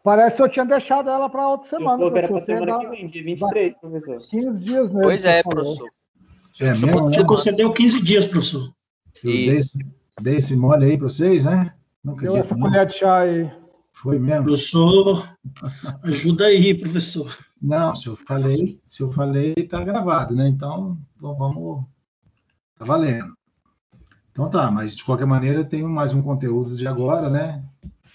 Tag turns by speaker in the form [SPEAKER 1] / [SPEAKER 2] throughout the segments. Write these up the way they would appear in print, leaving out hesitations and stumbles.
[SPEAKER 1] Parece que eu tinha deixado ela para outra semana.
[SPEAKER 2] Era para semana que vem, dia 23, professor.
[SPEAKER 1] 15 dias mesmo.
[SPEAKER 3] Pois é, professor.
[SPEAKER 4] Você deu 15 dias, professor.
[SPEAKER 5] Eu dei esse mole aí para vocês, né? Não
[SPEAKER 1] Deu
[SPEAKER 5] acredito,
[SPEAKER 1] essa
[SPEAKER 5] não.
[SPEAKER 1] colher de chá aí.
[SPEAKER 5] Foi mesmo?
[SPEAKER 4] Professor, ajuda aí, professor.
[SPEAKER 5] Não, se eu falei, tá gravado, né? Então, vamos... Tá valendo. Então tá, mas de qualquer maneira tem mais um conteúdo de agora, né?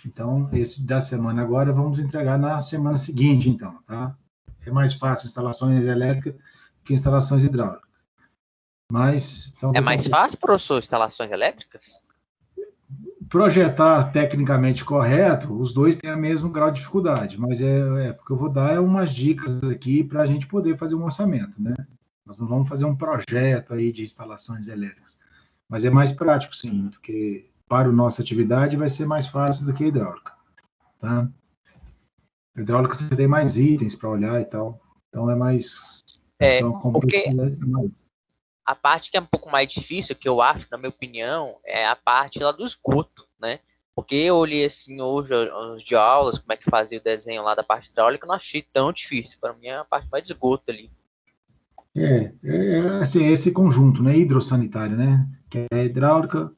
[SPEAKER 5] Então, esse da semana agora vamos entregar na semana seguinte, então, tá? É mais fácil instalações elétricas que instalações hidráulicas. Mas... Então,
[SPEAKER 3] É mais fácil, professor, instalações elétricas?
[SPEAKER 5] Projetar tecnicamente correto, os dois têm o mesmo grau de dificuldade, mas porque eu vou dar umas dicas aqui para a gente poder fazer um orçamento, né? Nós não vamos fazer um projeto aí de instalações elétricas, mas é mais prático, sim, porque para a nossa atividade vai ser mais fácil do que a hidráulica, tá? A hidráulica você tem mais itens para olhar e tal, então é mais... então,
[SPEAKER 3] porque a parte que é um pouco mais difícil, que eu acho, na minha opinião, é a parte lá do esgoto, né? Porque eu olhei assim hoje os de aulas, como é que fazia o desenho lá da parte hidráulica, eu não achei tão difícil. Para mim é a parte mais de esgoto ali.
[SPEAKER 5] Assim, esse conjunto, né? Hidrossanitário, né? Que é hidráulica,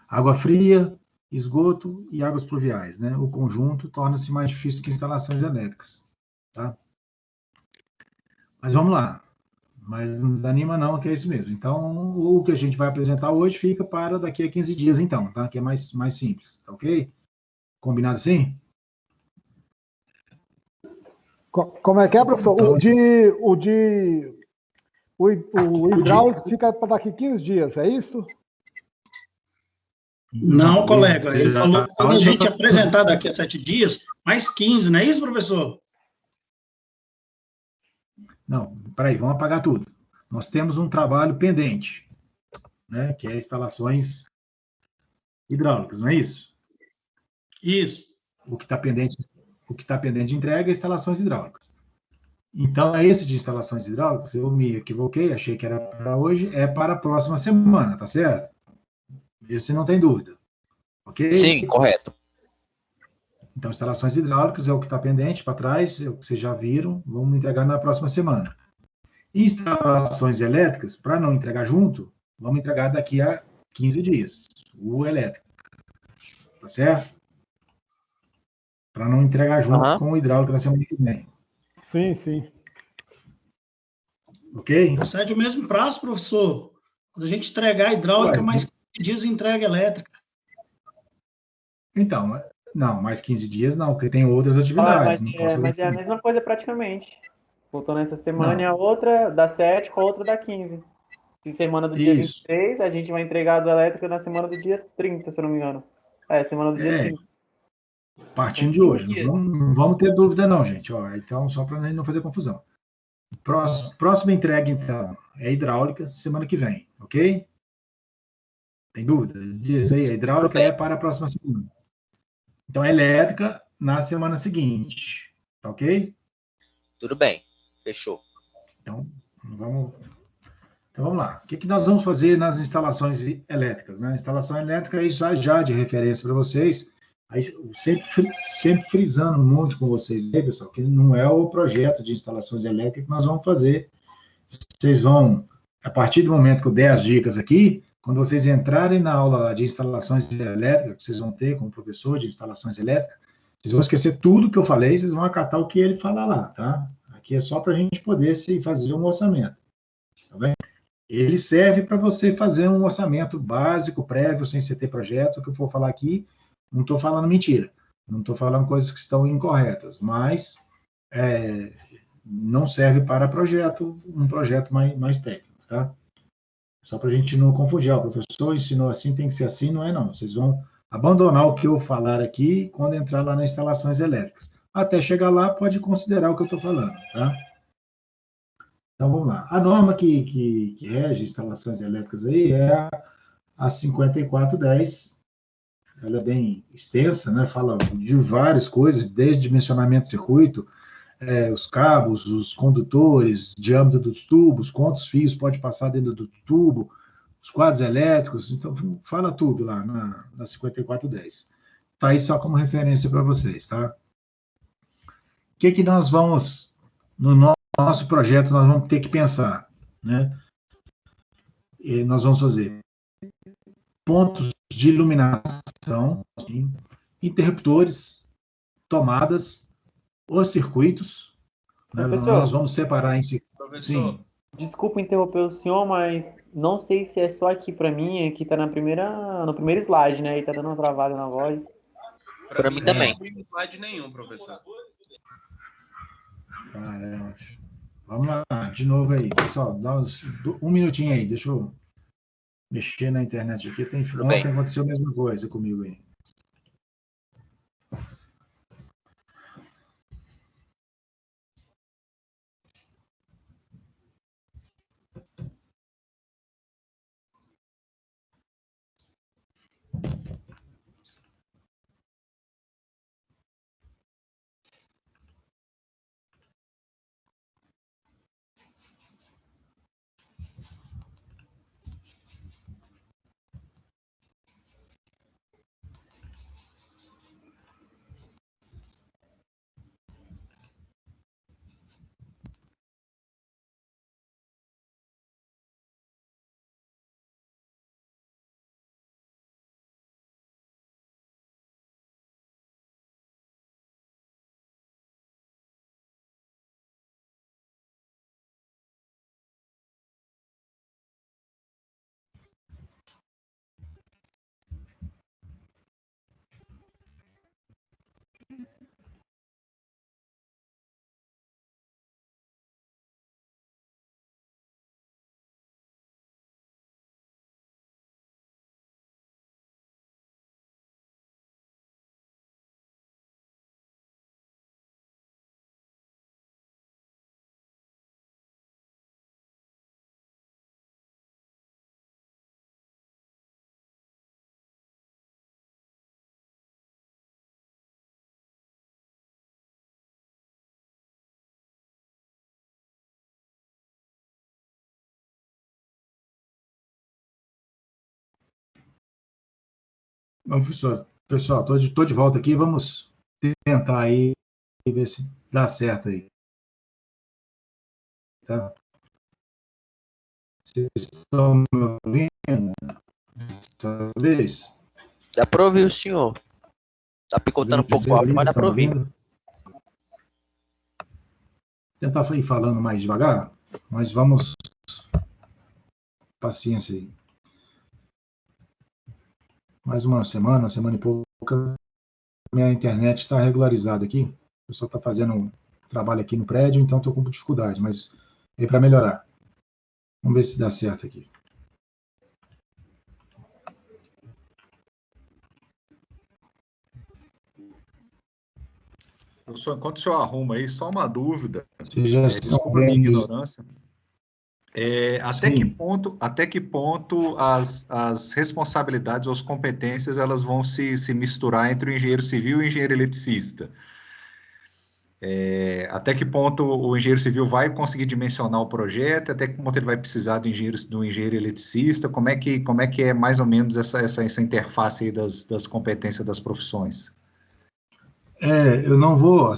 [SPEAKER 5] água fria, esgoto e águas pluviais, né? O conjunto torna-se mais difícil que instalações elétricas, tá? Mas vamos lá. Mas não desanima não, que é isso mesmo. Então, o que a gente vai apresentar hoje fica para daqui a 15 dias, então, tá? Que é mais simples, tá ok? Combinado assim?
[SPEAKER 1] Como é que é, professor?
[SPEAKER 5] Então,
[SPEAKER 1] o hidráulico fica para daqui 15 dias, é isso?
[SPEAKER 4] Não, colega, ele falou que quando a gente apresentar daqui a 7 dias, mais 15, não é isso, professor?
[SPEAKER 5] Não, peraí, vamos apagar tudo. Nós temos um trabalho pendente, né, que é instalações hidráulicas, não é isso?
[SPEAKER 4] Isso.
[SPEAKER 5] O que está pendente de entrega é instalações hidráulicas. Então, é esse de instalações hidráulicas, eu me equivoquei, achei que era para hoje, é para a próxima semana, tá certo? Isso não tem dúvida. Ok?
[SPEAKER 3] Sim, correto.
[SPEAKER 5] Então, instalações hidráulicas é o que está pendente para trás, é o que vocês já viram, vamos entregar na próxima semana. Instalações elétricas, para não entregar junto, vamos entregar daqui a 15 dias, o elétrico. Tá certo? Para não entregar junto com o hidráulico na semana que vem.
[SPEAKER 1] Sim, sim.
[SPEAKER 5] Ok?
[SPEAKER 4] Procede o mesmo prazo, professor. Quando a gente entregar a hidráulica, mais 15 dias entrega elétrica.
[SPEAKER 5] Então, não, mais 15 dias não, porque tem outras atividades.
[SPEAKER 2] Mas é a mesma coisa praticamente. Voltou nessa semana e a outra dá 7, com a outra dá 15. Se semana do dia 23, a gente vai entregar a do elétrico na semana do dia 30, se eu não me engano. Semana do dia 30.
[SPEAKER 5] Partindo de hoje. Não vamos ter dúvida não, gente. Ó, então, só para não fazer confusão. Próxima entrega, então, é hidráulica, semana que vem, ok? Tem dúvida? Diz aí, a hidráulica é para a próxima semana. Então, a elétrica na semana seguinte, tá ok?
[SPEAKER 3] Tudo bem, fechou.
[SPEAKER 5] Então, vamos lá. O que nós vamos fazer nas instalações elétricas? Né? A instalação elétrica aí já de referência para vocês, aí, sempre frisando muito com vocês, aí, pessoal, que não é o projeto de instalações elétricas que nós vamos fazer. Vocês vão, a partir do momento que eu der as dicas aqui, quando vocês entrarem na aula de instalações elétricas, que vocês vão ter como professor de instalações elétricas, vocês vão esquecer tudo que eu falei, vocês vão acatar o que ele fala lá, tá? Aqui é só para a gente poder fazer um orçamento, tá bem? Ele serve para você fazer um orçamento básico, prévio, sem você ter projetos. O que eu for falar aqui, não estou falando mentira, não estou falando coisas que estão incorretas, mas não serve para um projeto mais técnico, tá? Só para a gente não confundir. O professor ensinou assim, tem que ser assim, não é não. Vocês vão abandonar o que eu falar aqui quando entrar lá nas instalações elétricas. Até chegar lá, pode considerar o que eu estou falando, tá? Então, vamos lá. A norma que rege instalações elétricas aí é a 5410. Ela é bem extensa, né? Fala de várias coisas, desde dimensionamento de circuito, os cabos, os condutores, diâmetro dos tubos, quantos fios pode passar dentro do tubo, os quadros elétricos, então fala tudo lá na 5410. tá aí só como referência para vocês, tá? O que nós vamos, no nosso projeto, nós vamos ter que pensar, né? E nós vamos fazer pontos de iluminação, sim, interruptores, tomadas, os circuitos, né?
[SPEAKER 2] Professor,
[SPEAKER 5] Nós vamos separar em si.
[SPEAKER 6] Professor,
[SPEAKER 5] Sim,
[SPEAKER 2] desculpa interromper o senhor, mas não sei se é só aqui pra mim, aqui tá no primeiro slide, né? E tá dando uma travada na voz.
[SPEAKER 3] Pra mim também.
[SPEAKER 6] não tem slide nenhum, professor.
[SPEAKER 5] caramba. Vamos lá, de novo aí, pessoal, dá um minutinho aí, deixa eu mexer na internet aqui.
[SPEAKER 3] Tudo bem.
[SPEAKER 5] Ontem aconteceu a mesma coisa comigo aí. Bom, professor, pessoal, estou de volta aqui, vamos tentar aí ver se dá certo aí, tá? Vocês estão me ouvindo dessa vez?
[SPEAKER 3] Dá pra ouvir o senhor. Tá picotando um pouco o áudio, mas dá pra ouvir.
[SPEAKER 5] Tentar ir falando mais devagar, mas vamos... Paciência aí. Mais uma semana e pouca, minha internet está regularizada aqui. O pessoal está fazendo um trabalho aqui no prédio, então estou com dificuldade, mas é para melhorar. Vamos ver se dá certo aqui.
[SPEAKER 7] Professor, enquanto o senhor arruma aí, só uma dúvida.
[SPEAKER 5] Desculpa
[SPEAKER 7] a minha ignorância.
[SPEAKER 5] Sim.
[SPEAKER 7] Até que ponto as responsabilidades ou as competências elas vão se misturar entre o engenheiro civil e o engenheiro eletricista? Até que ponto o engenheiro civil vai conseguir dimensionar o projeto? Até que ponto ele vai precisar do engenheiro eletricista? Como é que é mais ou menos essa interface aí das competências das profissões?
[SPEAKER 5] Eu não vou...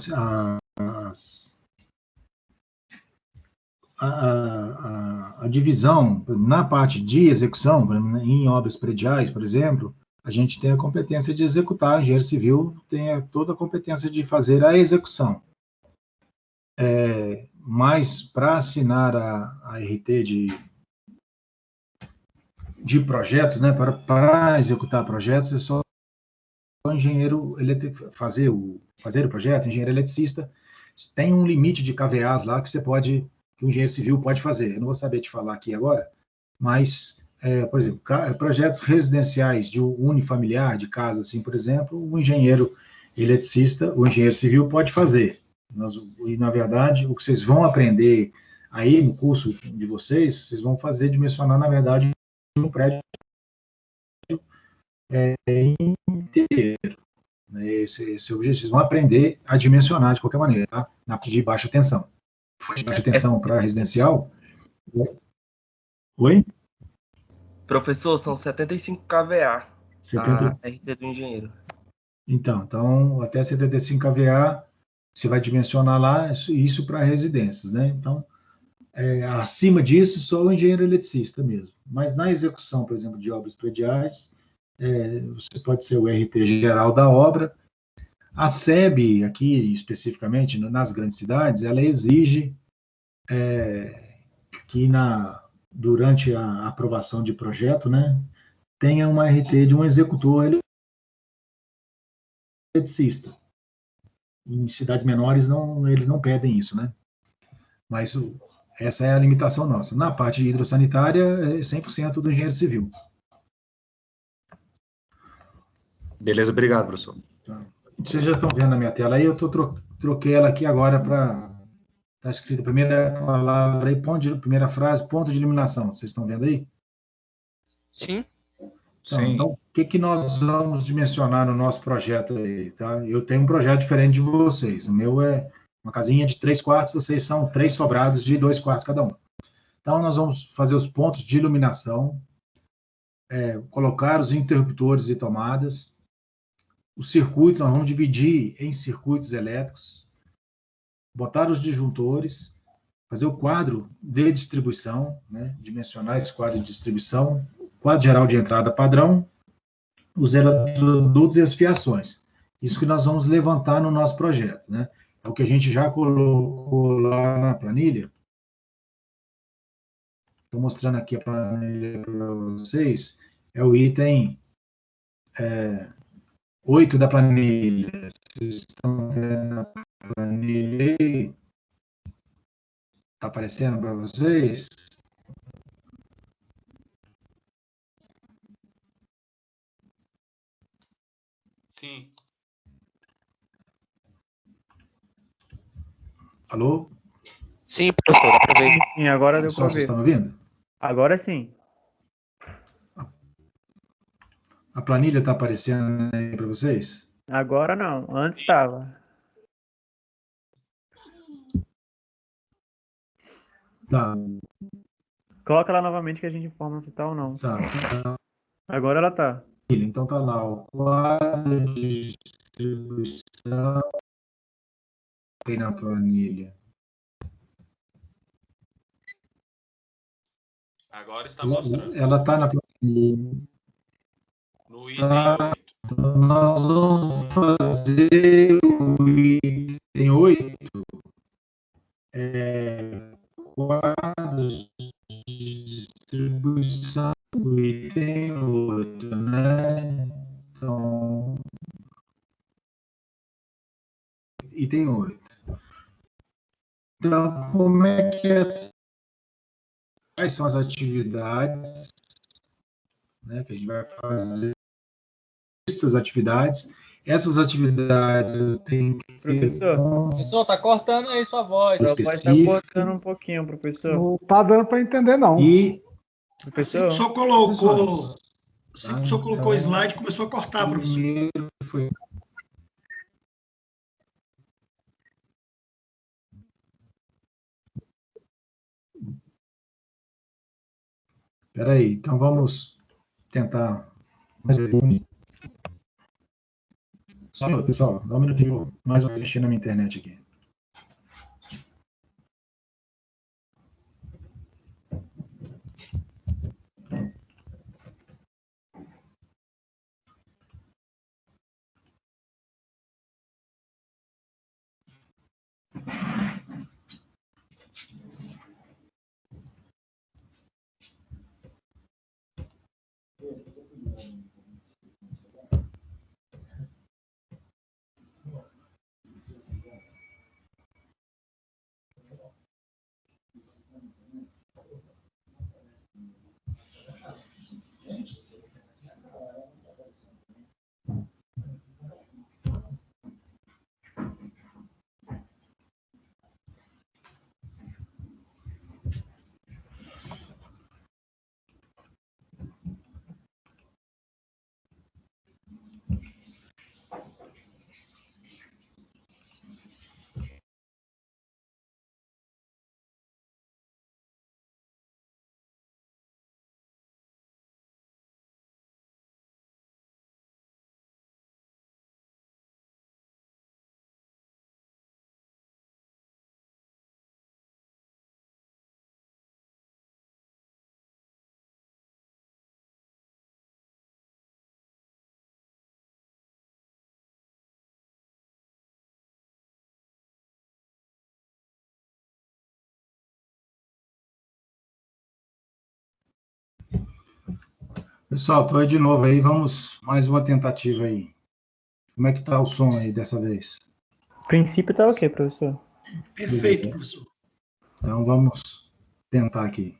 [SPEAKER 5] A divisão, na parte de execução, em obras prediais, por exemplo, a gente tem a competência de executar, o engenheiro civil tem toda a competência de fazer a execução. Mas para assinar a RT de projetos, né, para executar projetos, é só o engenheiro fazer o projeto, engenheiro eletricista, tem um limite de KVAs lá que o engenheiro civil pode fazer. Eu não vou saber te falar aqui agora, mas, por exemplo, projetos residenciais de unifamiliar, de casa, assim, por exemplo, o engenheiro eletricista, o engenheiro civil pode fazer. E, na verdade, o que vocês vão aprender aí no curso de vocês vão fazer dimensionar, na verdade, um prédio inteiro. Esse objetivo, vocês vão aprender a dimensionar de qualquer maneira, tá? Na parte de baixa tensão. Baixa tensão para residencial. Oi?
[SPEAKER 6] Professor, são 75 kVA
[SPEAKER 5] 70...
[SPEAKER 6] a RT do engenheiro.
[SPEAKER 5] Então, até 75 kVA, você vai dimensionar lá isso para residências, né? Então, acima disso, só o engenheiro eletricista mesmo. Mas na execução, por exemplo, de obras prediais, você pode ser o RT geral da obra. A SEB, aqui especificamente, nas grandes cidades, ela exige que durante a aprovação de projeto, né, tenha uma RT de um executor eletricista. Em cidades menores, eles não pedem isso, né? Mas essa é a limitação nossa. Na parte de hidrossanitária, é 100% do engenheiro civil.
[SPEAKER 7] Beleza, obrigado, professor.
[SPEAKER 5] Tá. Vocês já estão vendo a minha tela aí, eu troquei ela aqui agora para... Está escrito a primeira palavra aí, primeira frase, ponto de iluminação. Vocês estão vendo aí?
[SPEAKER 3] Sim.
[SPEAKER 5] Então, o que nós vamos dimensionar no nosso projeto aí, tá? Eu tenho um projeto diferente de vocês. O meu é uma casinha de 3 quartos, vocês são 3 sobrados de 2 quartos cada um. Então, nós vamos fazer os pontos de iluminação, colocar os interruptores e tomadas, o circuito, nós vamos dividir em circuitos elétricos, botar os disjuntores, fazer o quadro de distribuição, né? Dimensionar esse quadro de distribuição, quadro geral de entrada padrão, os eletrodutos e as fiações. Isso que nós vamos levantar no nosso projeto, né? É o que a gente já colocou lá na planilha. Estou mostrando aqui a planilha para vocês. É o item 8 da planilha. Vocês estão vendo a planilha aí? Está aparecendo para vocês?
[SPEAKER 6] Sim.
[SPEAKER 5] Alô?
[SPEAKER 3] Sim, professor, dá pra ver.
[SPEAKER 2] Sim, agora deu
[SPEAKER 5] Pessoal,
[SPEAKER 2] para
[SPEAKER 5] vocês
[SPEAKER 2] ver.
[SPEAKER 5] estão me ouvindo?
[SPEAKER 2] Agora sim.
[SPEAKER 5] A planilha está aparecendo aí para vocês?
[SPEAKER 2] Agora não. Antes estava.
[SPEAKER 5] Tá,
[SPEAKER 2] Coloca lá novamente que a gente informa se tá ou não.
[SPEAKER 5] tá.
[SPEAKER 2] Agora ela tá.
[SPEAKER 5] Então tá lá o quadro de distribuição tem na planilha.
[SPEAKER 6] Agora está mostrando.
[SPEAKER 5] Ela está na planilha.
[SPEAKER 6] No item 8.
[SPEAKER 5] Então nós vamos fazer o item 8. Quadros de distribuição do item 8, né? Então, item 8. Então, como é que quais são as atividades, né, que a gente vai fazer? Essas atividades eu tenho que
[SPEAKER 8] Professor, tá cortando aí sua voz.
[SPEAKER 2] Só pode estar cortando um pouquinho, professor.
[SPEAKER 1] Não tá dando para entender, não.
[SPEAKER 5] E
[SPEAKER 2] Professor?
[SPEAKER 4] Só colocou o slide e começou a cortar, professor.
[SPEAKER 5] Espera aí, então vamos tentar mais um minuto. Só um minuto, pessoal. Dá um minutinho, mais uma vez mexer na minha internet aqui. Pessoal, estou aí de novo aí, vamos mais uma tentativa aí. Como é que tá o som aí dessa vez?
[SPEAKER 2] O princípio tá ok, professor.
[SPEAKER 4] Perfeito, professor.
[SPEAKER 5] Então vamos tentar aqui.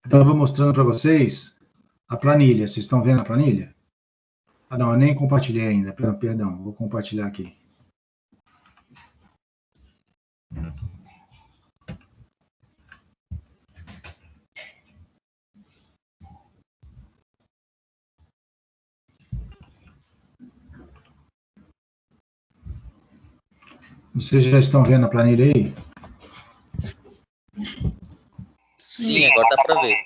[SPEAKER 5] Então eu vou mostrando para vocês a planilha. Vocês estão vendo a planilha? Ah, não, eu nem compartilhei ainda. Perdão, vou compartilhar aqui. Vocês já estão vendo a planilha aí?
[SPEAKER 3] Sim, agora dá para ver.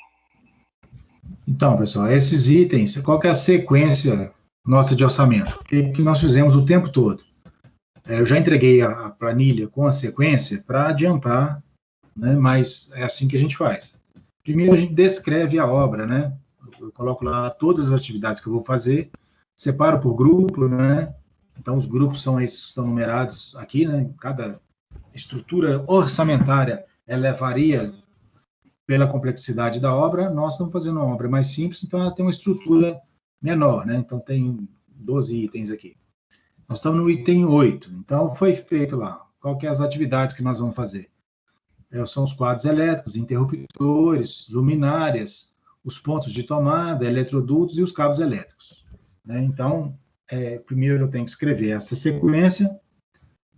[SPEAKER 5] Então, pessoal, esses itens, qual que é a sequência nossa de orçamento? O que nós fizemos o tempo todo? Eu já entreguei a planilha com a sequência para adiantar, né, mas é assim que a gente faz. Primeiro a gente descreve a obra, né? Eu coloco lá todas as atividades que eu vou fazer, separo por grupo, né? Então os grupos são esses que estão numerados aqui, né? Cada estrutura orçamentária, ela varia pela complexidade da obra. Nós estamos fazendo uma obra mais simples, então ela tem uma estrutura menor, né? Então tem 12 itens aqui. Nós estamos no item 8, então foi feito lá. Qual que é as atividades que nós vamos fazer? São os quadros elétricos, interruptores, luminárias, os pontos de tomada, eletrodutos e os cabos elétricos, né? Então, primeiro eu tenho que escrever essa sequência,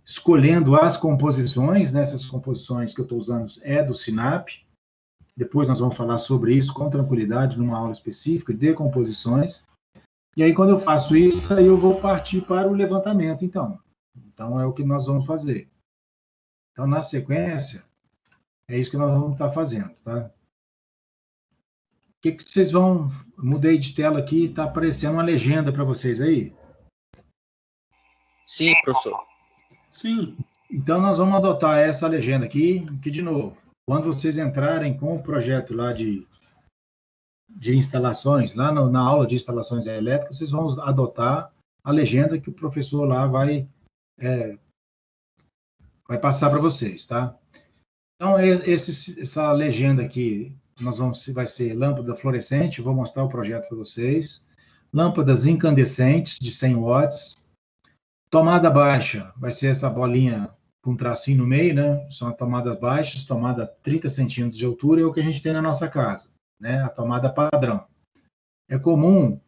[SPEAKER 5] escolhendo as composições, né? Essas composições que eu estou usando é do SINAP. Depois nós vamos falar sobre isso com tranquilidade numa aula específica de composições. E aí, quando eu faço isso, aí eu vou partir para o levantamento, então. Então, é o que nós vamos fazer. Então, na sequência, é isso que nós vamos estar fazendo, tá? O que vocês vão... Mudei de tela aqui, está aparecendo uma legenda para vocês aí?
[SPEAKER 3] Sim, professor.
[SPEAKER 4] Sim.
[SPEAKER 5] Então, nós vamos adotar essa legenda aqui, que, de novo, quando vocês entrarem com o projeto lá de instalações, lá na aula de instalações elétricas, vocês vão adotar a legenda que o professor lá vai passar para vocês, tá? Então, essa legenda aqui, vai ser lâmpada fluorescente, vou mostrar o projeto para vocês. Lâmpadas incandescentes de 100 watts. Tomada baixa, vai ser essa bolinha com um tracinho no meio, né? São as tomadas baixas, tomada 30 centímetros de altura, é o que a gente tem na nossa casa, né? A tomada padrão. É comum,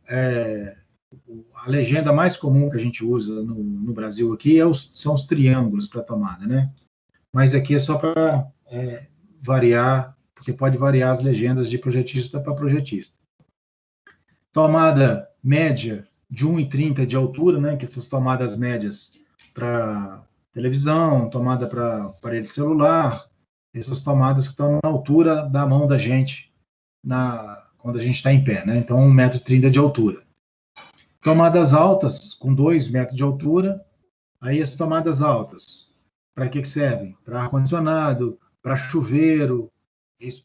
[SPEAKER 5] a legenda mais comum que a gente usa no Brasil aqui são os triângulos para tomada, né? Mas aqui é só para variar, porque pode variar as legendas de projetista para projetista. Tomada média de 1,30 de altura, né? Que essas tomadas médias para televisão, tomada para aparelho celular, essas tomadas que estão na altura da mão da gente quando a gente está em pé, né? Então, 1,30 m de altura. Tomadas altas, com 2 metros de altura. Aí, as tomadas altas, para que servem? Para ar-condicionado, para chuveiro.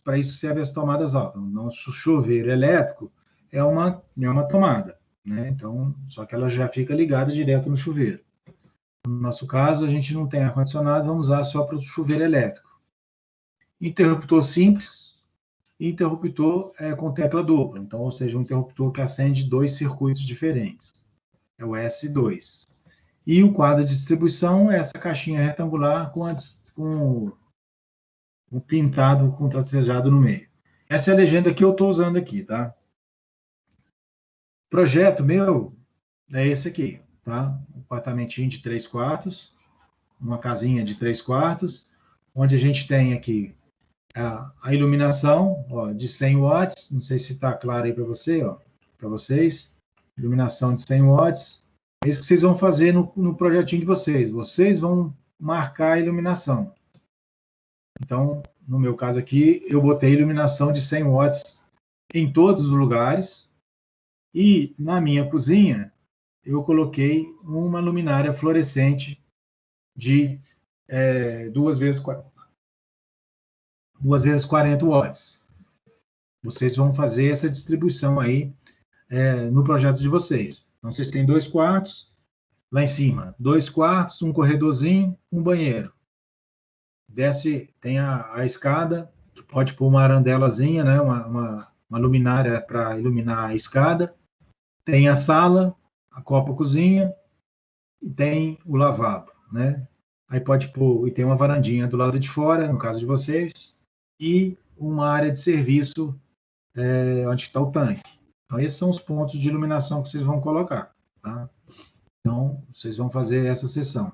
[SPEAKER 5] Para isso servem as tomadas altas. O nosso chuveiro elétrico é uma tomada, né? Então, só que ela já fica ligada direto no chuveiro. No nosso caso, a gente não tem ar-condicionado, vamos usar só para o chuveiro elétrico. Interruptor simples. Interruptor com tecla dupla, então, ou seja, um interruptor que acende 2 circuitos diferentes. É o S2. E o quadro de distribuição é essa caixinha retangular com o pintado com tracejado no meio. Essa é a legenda que eu estou usando aqui, tá? O projeto meu é esse aqui, tá? Um apartamentinho de 3 quartos, uma casinha de 3 quartos, onde a gente tem aqui a iluminação, ó, de 100 watts, não sei se está claro aí para vocês, iluminação de 100 watts, é isso que vocês vão fazer no projetinho de vocês, vocês vão marcar a iluminação. Então, no meu caso aqui, eu botei iluminação de 100 watts em todos os lugares, e na minha cozinha, eu coloquei uma luminária fluorescente de 2 vezes 40 watts. Vocês vão fazer essa distribuição aí no projeto de vocês. Então, vocês têm 2 quartos, lá em cima, 2 quartos, um corredorzinho, um banheiro. Desce, tem a escada, que pode pôr uma arandelazinha, né, uma uma luminária para iluminar a escada, tem a sala, a copa-cozinha, e tem o lavabo, né? Aí pode pôr, e tem uma varandinha do lado de fora, no caso de vocês, e uma área de serviço onde está o tanque. Então, esses são os pontos de iluminação que vocês vão colocar, tá? Então, vocês vão fazer essa seção.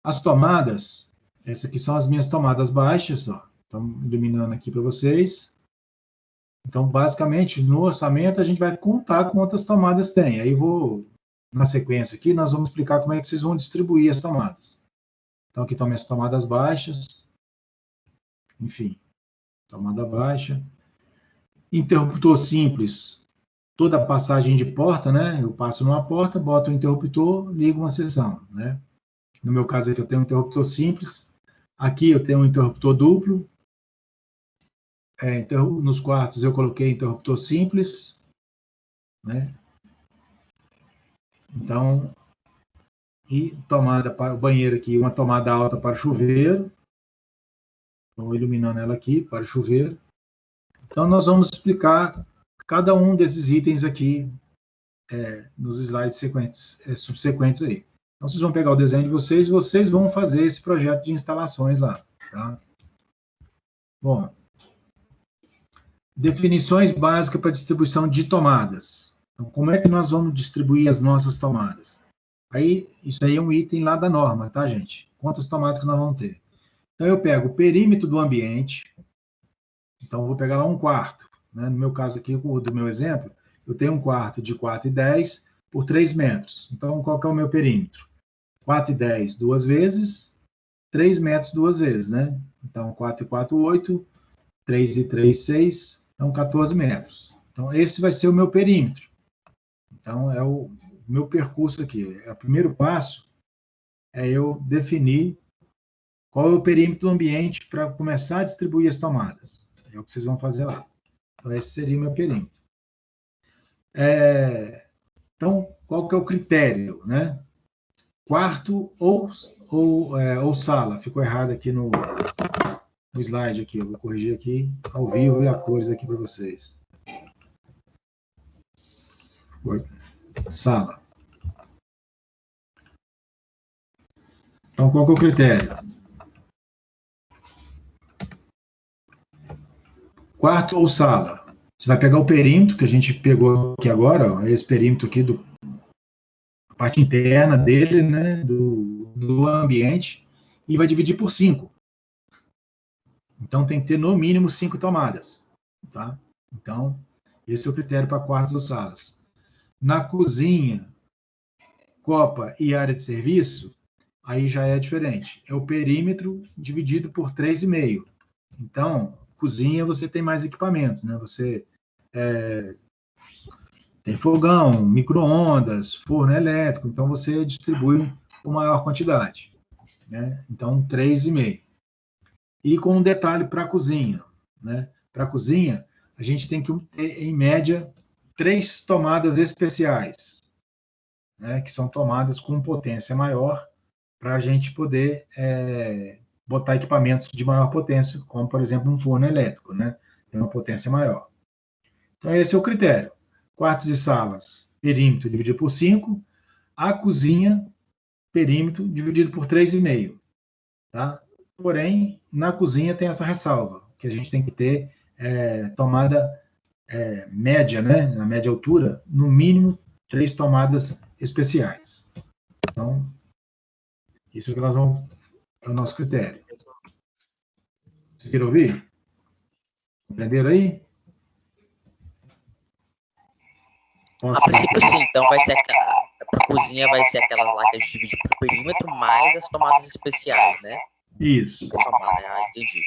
[SPEAKER 5] As tomadas, essas aqui são as minhas tomadas baixas, ó. Estão iluminando aqui para vocês. Então, basicamente, no orçamento, a gente vai contar quantas tomadas tem. Aí na sequência aqui, nós vamos explicar como é que vocês vão distribuir as tomadas. Então, aqui estão minhas tomadas baixas. Enfim, tomada baixa. Interruptor simples. Toda passagem de porta, né? Eu passo numa porta, boto o interruptor, ligo uma seção, né? No meu caso aqui, eu tenho um interruptor simples. Aqui eu tenho um interruptor duplo. Nos quartos eu coloquei interruptor simples, né? Então, e tomada para o banheiro aqui, uma tomada alta para o chuveiro. Estou iluminando ela aqui para o chuveiro. Então, nós vamos explicar cada um desses itens aqui nos slides subsequentes aí. Então, vocês vão pegar o desenho de vocês e vocês vão fazer esse projeto de instalações lá, tá? Bom, definições básicas para distribuição de tomadas. Então, como é que nós vamos distribuir as nossas tomadas? Isso aí é um item lá da norma, tá, gente? Quantas tomadas que nós vamos ter? Então, eu pego o perímetro do ambiente. Então, eu vou pegar lá um quarto, né? No meu caso aqui, do meu exemplo, eu tenho um quarto de 4,10 por 3 metros. Então, qual que é o meu perímetro? 4,10 duas vezes, 3 metros duas vezes, né? Então, 4,4, 8, 3,3, 6, então 14 metros. Então, esse vai ser o meu perímetro. Então, é o meu percurso aqui. O primeiro passo é eu definir qual é o perímetro do ambiente para começar a distribuir as tomadas. É o que vocês vão fazer lá. Então, esse seria o meu perímetro. Então, qual que é o critério, né? Quarto ou sala. Ficou errado aqui no slide aqui. Eu vou corrigir aqui ao vivo e a cores aqui para vocês. Sala. Então, qual que é o critério? Quarto ou sala. Você vai pegar o perímetro que a gente pegou aqui agora, ó, esse perímetro aqui, a parte interna dele, né, do ambiente, e vai dividir por 5. Então, tem que ter no mínimo 5 tomadas. Tá? Então, esse é o critério para quartos ou salas. Na cozinha, copa e área de serviço, aí já é diferente. É o perímetro dividido por 3,5. Então, cozinha você tem mais equipamentos, né? Você tem fogão, micro-ondas, forno elétrico, então você distribui com maior quantidade, né? Então, 3,5. E com um detalhe para a cozinha, né? Para a cozinha, a gente tem que ter, em média, 3 tomadas especiais, né? Que são tomadas com potência maior, para a gente poder botar equipamentos de maior potência, como, por exemplo, um forno elétrico, né? Tem uma potência maior. Então, esse é o critério. Quartos e salas, perímetro dividido por 5. A cozinha, perímetro dividido por 3,5. Tá? Porém, na cozinha tem essa ressalva, que a gente tem que ter tomada média, né? Na média altura, no mínimo 3 tomadas especiais. Então, isso é que nós vamos... É o nosso critério. Vocês querem ouvir? Entenderam aí?
[SPEAKER 3] A princípio, sim. Então, vai ser para a cozinha, vai ser aquela lá que a gente divide por perímetro, mais as tomadas especiais, né?
[SPEAKER 5] Isso.
[SPEAKER 3] Somar, né? entendi.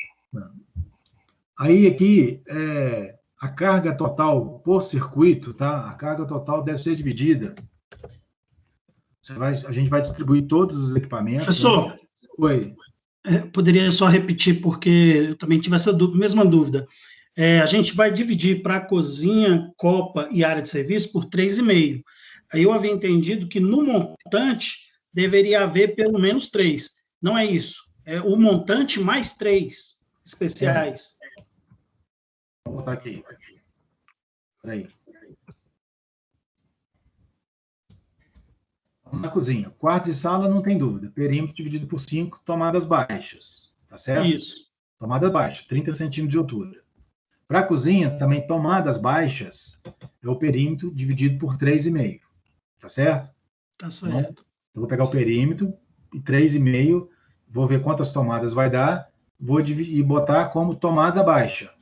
[SPEAKER 5] Aí, aqui, a carga total por circuito, tá? A carga total deve ser dividida. A gente vai distribuir todos os equipamentos.
[SPEAKER 4] Professor,
[SPEAKER 5] né? Oi.
[SPEAKER 4] Poderia só repetir, porque eu também tive essa mesma dúvida. A gente vai dividir para a cozinha, copa e área de serviço por 3,5. Aí eu havia entendido que no montante deveria haver pelo menos 3. Não é isso. É o montante mais 3 especiais.
[SPEAKER 5] Vou botar aqui. Peraí. Vamos na cozinha. Quarto e sala, não tem dúvida. Perímetro dividido por 5, tomadas baixas. Tá certo?
[SPEAKER 4] Isso.
[SPEAKER 5] Tomada baixa, 30 centímetros de altura. Para a cozinha, também tomadas baixas, é o perímetro dividido por 3,5. Tá certo?
[SPEAKER 4] Tá certo.
[SPEAKER 5] Eu vou pegar o perímetro e 3,5, vou ver quantas tomadas vai dar, vou dividir e botar como tomada baixa.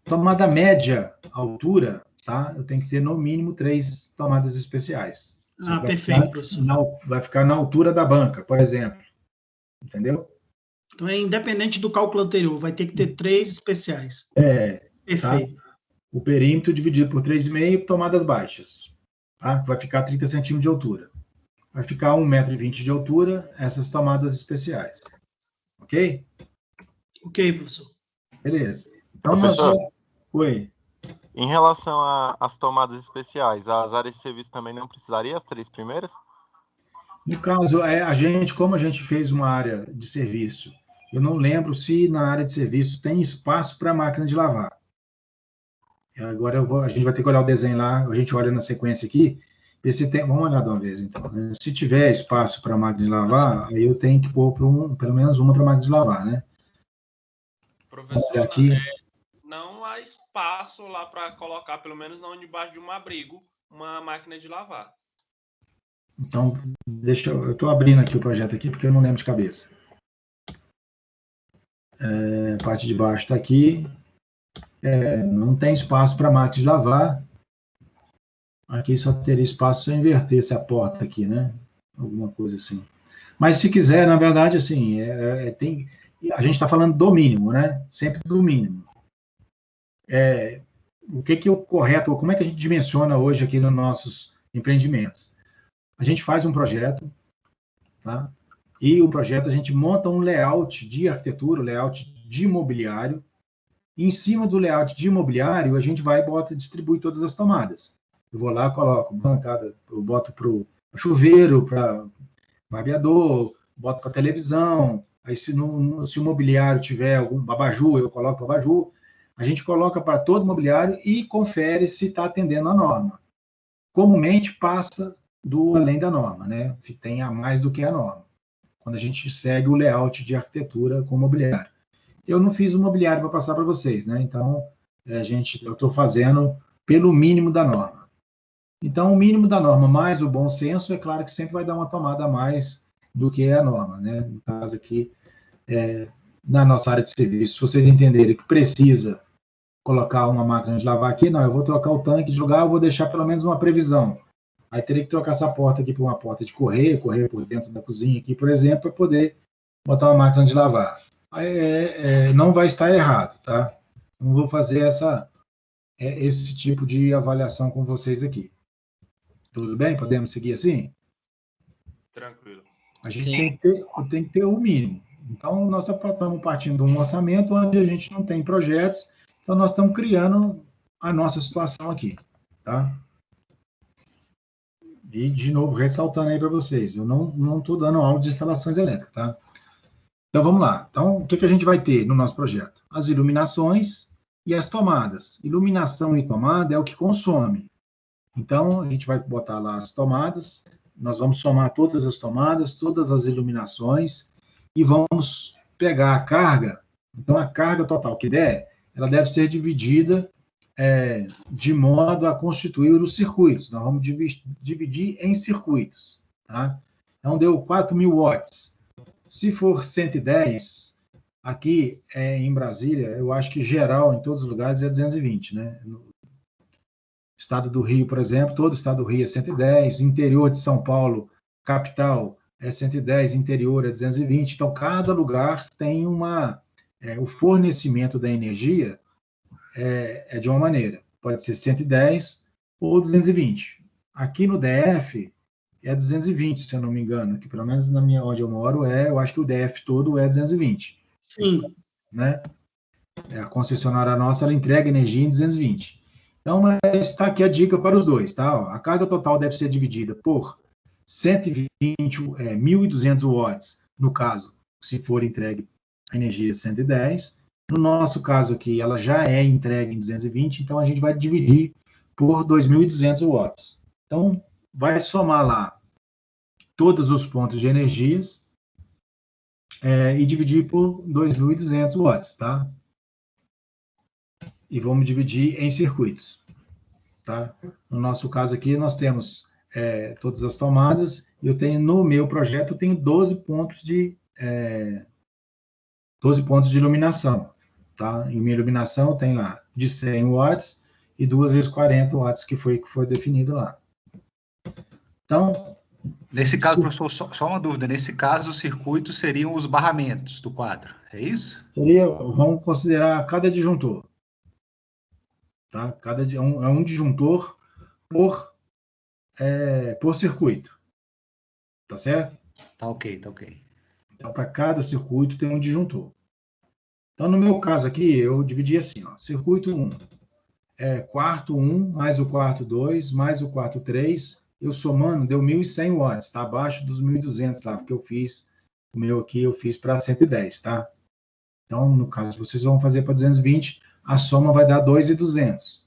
[SPEAKER 5] Tomada média, altura, tá? Eu tenho que ter no mínimo 3 tomadas especiais.
[SPEAKER 4] Ah, perfeito, professor.
[SPEAKER 5] Vai ficar na altura da banca, por exemplo. Entendeu?
[SPEAKER 4] Então, é independente do cálculo anterior, vai ter que ter 3 especiais. Perfeito.
[SPEAKER 5] Tá? O perímetro dividido por 3,5, tomadas baixas. Tá? Vai ficar 30 centímetros de altura. Vai ficar 1,20 m de altura, essas tomadas especiais. Ok?
[SPEAKER 4] Ok, professor.
[SPEAKER 5] Beleza. Então,
[SPEAKER 9] Professor,
[SPEAKER 5] Oi.
[SPEAKER 9] em relação às tomadas especiais, as áreas de serviço também não precisaria, as 3 primeiras?
[SPEAKER 5] No caso, como a gente fez uma área de serviço, eu não lembro se na área de serviço tem espaço para máquina de lavar. Agora a gente vai ter que olhar o desenho lá, a gente olha na sequência aqui, ver se tem, vamos olhar de uma vez então. Se tiver espaço para máquina de lavar, aí eu tenho que pôr pelo menos uma para máquina de lavar, né?
[SPEAKER 6] Professor,
[SPEAKER 5] aqui.
[SPEAKER 6] Não há espaço lá para colocar, pelo menos não debaixo de um abrigo, uma máquina de lavar.
[SPEAKER 5] Então, eu estou abrindo aqui o projeto aqui, porque eu não lembro de cabeça. A parte de baixo está aqui. Não tem espaço para máquina de lavar. Aqui só teria espaço se eu invertesse a porta aqui, né? Alguma coisa assim. Mas se quiser, na verdade, assim, a gente está falando do mínimo, né? Sempre do mínimo. O que é o correto, como é que a gente dimensiona hoje aqui nos nossos empreendimentos? A gente faz um projeto, tá? E o projeto a gente monta um layout de arquitetura, layout de imobiliário. E em cima do layout de imobiliário, a gente vai e distribui todas as tomadas. Eu vou lá, coloco bancada, eu boto para o chuveiro, para barbeador, boto para televisão. Aí se o mobiliário tiver algum abajur, eu coloco para abajur. A gente coloca para todo o mobiliário e confere se está atendendo a norma. Comumente passa do além da norma, né? Tem a mais do que a norma. Quando a gente segue o layout de arquitetura com o mobiliário. Eu não fiz o mobiliário para passar para vocês, né? Então, eu estou fazendo pelo mínimo da norma. Então, o mínimo da norma mais o bom senso, é claro que sempre vai dar uma tomada a mais do que a norma, né? No caso aqui, na nossa área de serviço, se vocês entenderem que precisa colocar uma máquina de lavar aqui, não, eu vou trocar o tanque de lugar, eu vou deixar pelo menos uma previsão. Aí teria que trocar essa porta aqui por uma porta de correr por dentro da cozinha aqui, por exemplo, para poder botar uma máquina de lavar. Não vai estar errado, tá? Não vou fazer esse tipo de avaliação com vocês aqui. Tudo bem? Podemos seguir assim?
[SPEAKER 6] Tranquilo.
[SPEAKER 5] A gente tem que ter o mínimo. Então, nós estamos partindo de um orçamento onde a gente não tem projetos, então nós estamos criando a nossa situação aqui, tá? E, de novo, ressaltando aí para vocês, eu não estou dando aula de instalações elétricas, tá? Então, vamos lá. Então, o que a gente vai ter no nosso projeto? As iluminações e as tomadas. Iluminação e tomada é o que consome. Então, a gente vai botar lá as tomadas, nós vamos somar todas as tomadas, todas as iluminações, e vamos pegar a carga. Então, a carga total que der, ela deve ser dividida de modo a constituir os circuitos. Nós vamos dividir em circuitos. Tá? Então, deu 4.000 watts. Se for 110, aqui em Brasília, eu acho que geral, em todos os lugares, é 220, né? No estado do Rio, por exemplo, todo o estado do Rio é 110, interior de São Paulo, capital, é 110, interior é 220. Então, cada lugar tem o fornecimento da energia é de uma maneira. Pode ser 110 ou 220. Aqui no DF é 220, se eu não me engano. Que pelo menos onde eu moro eu acho que o DF todo é 220.
[SPEAKER 4] Sim.
[SPEAKER 5] Né? A concessionária nossa, ela entrega energia em 220. Então, está aqui a dica para os dois, tá? A carga total deve ser dividida por 1.200 watts, no caso, se for entregue a energia 110, No nosso caso aqui, ela já é entregue em 220, então a gente vai dividir por 2.200 watts. Então, vai somar lá todos os pontos de energias e dividir por 2.200 watts, tá? E vamos dividir em circuitos, tá? No nosso caso aqui, nós temos todas as tomadas. Eu tenho, no meu projeto, eu tenho 12 pontos de iluminação, tá? Em minha iluminação, eu tenho lá de 100 watts e 2 vezes 40 watts, que foi definido lá. Então,
[SPEAKER 7] nesse caso, professor, só uma dúvida. Nesse caso, os circuitos seriam os barramentos do quadro, é isso?
[SPEAKER 5] Vamos considerar cada disjuntor. Tá? É um disjuntor por circuito. Tá certo?
[SPEAKER 7] Tá ok, tá ok.
[SPEAKER 5] Então, para cada circuito tem um disjuntor. Então, no meu caso aqui, eu dividi assim, ó, circuito 1. Quarto 1, mais o quarto 2, mais o quarto 3, eu somando, deu 1.100 watts, tá? Abaixo dos 1.200 lá, porque eu fiz, o meu aqui eu fiz para 110, tá? Então, no caso, vocês vão fazer para 220, a soma vai dar 2.200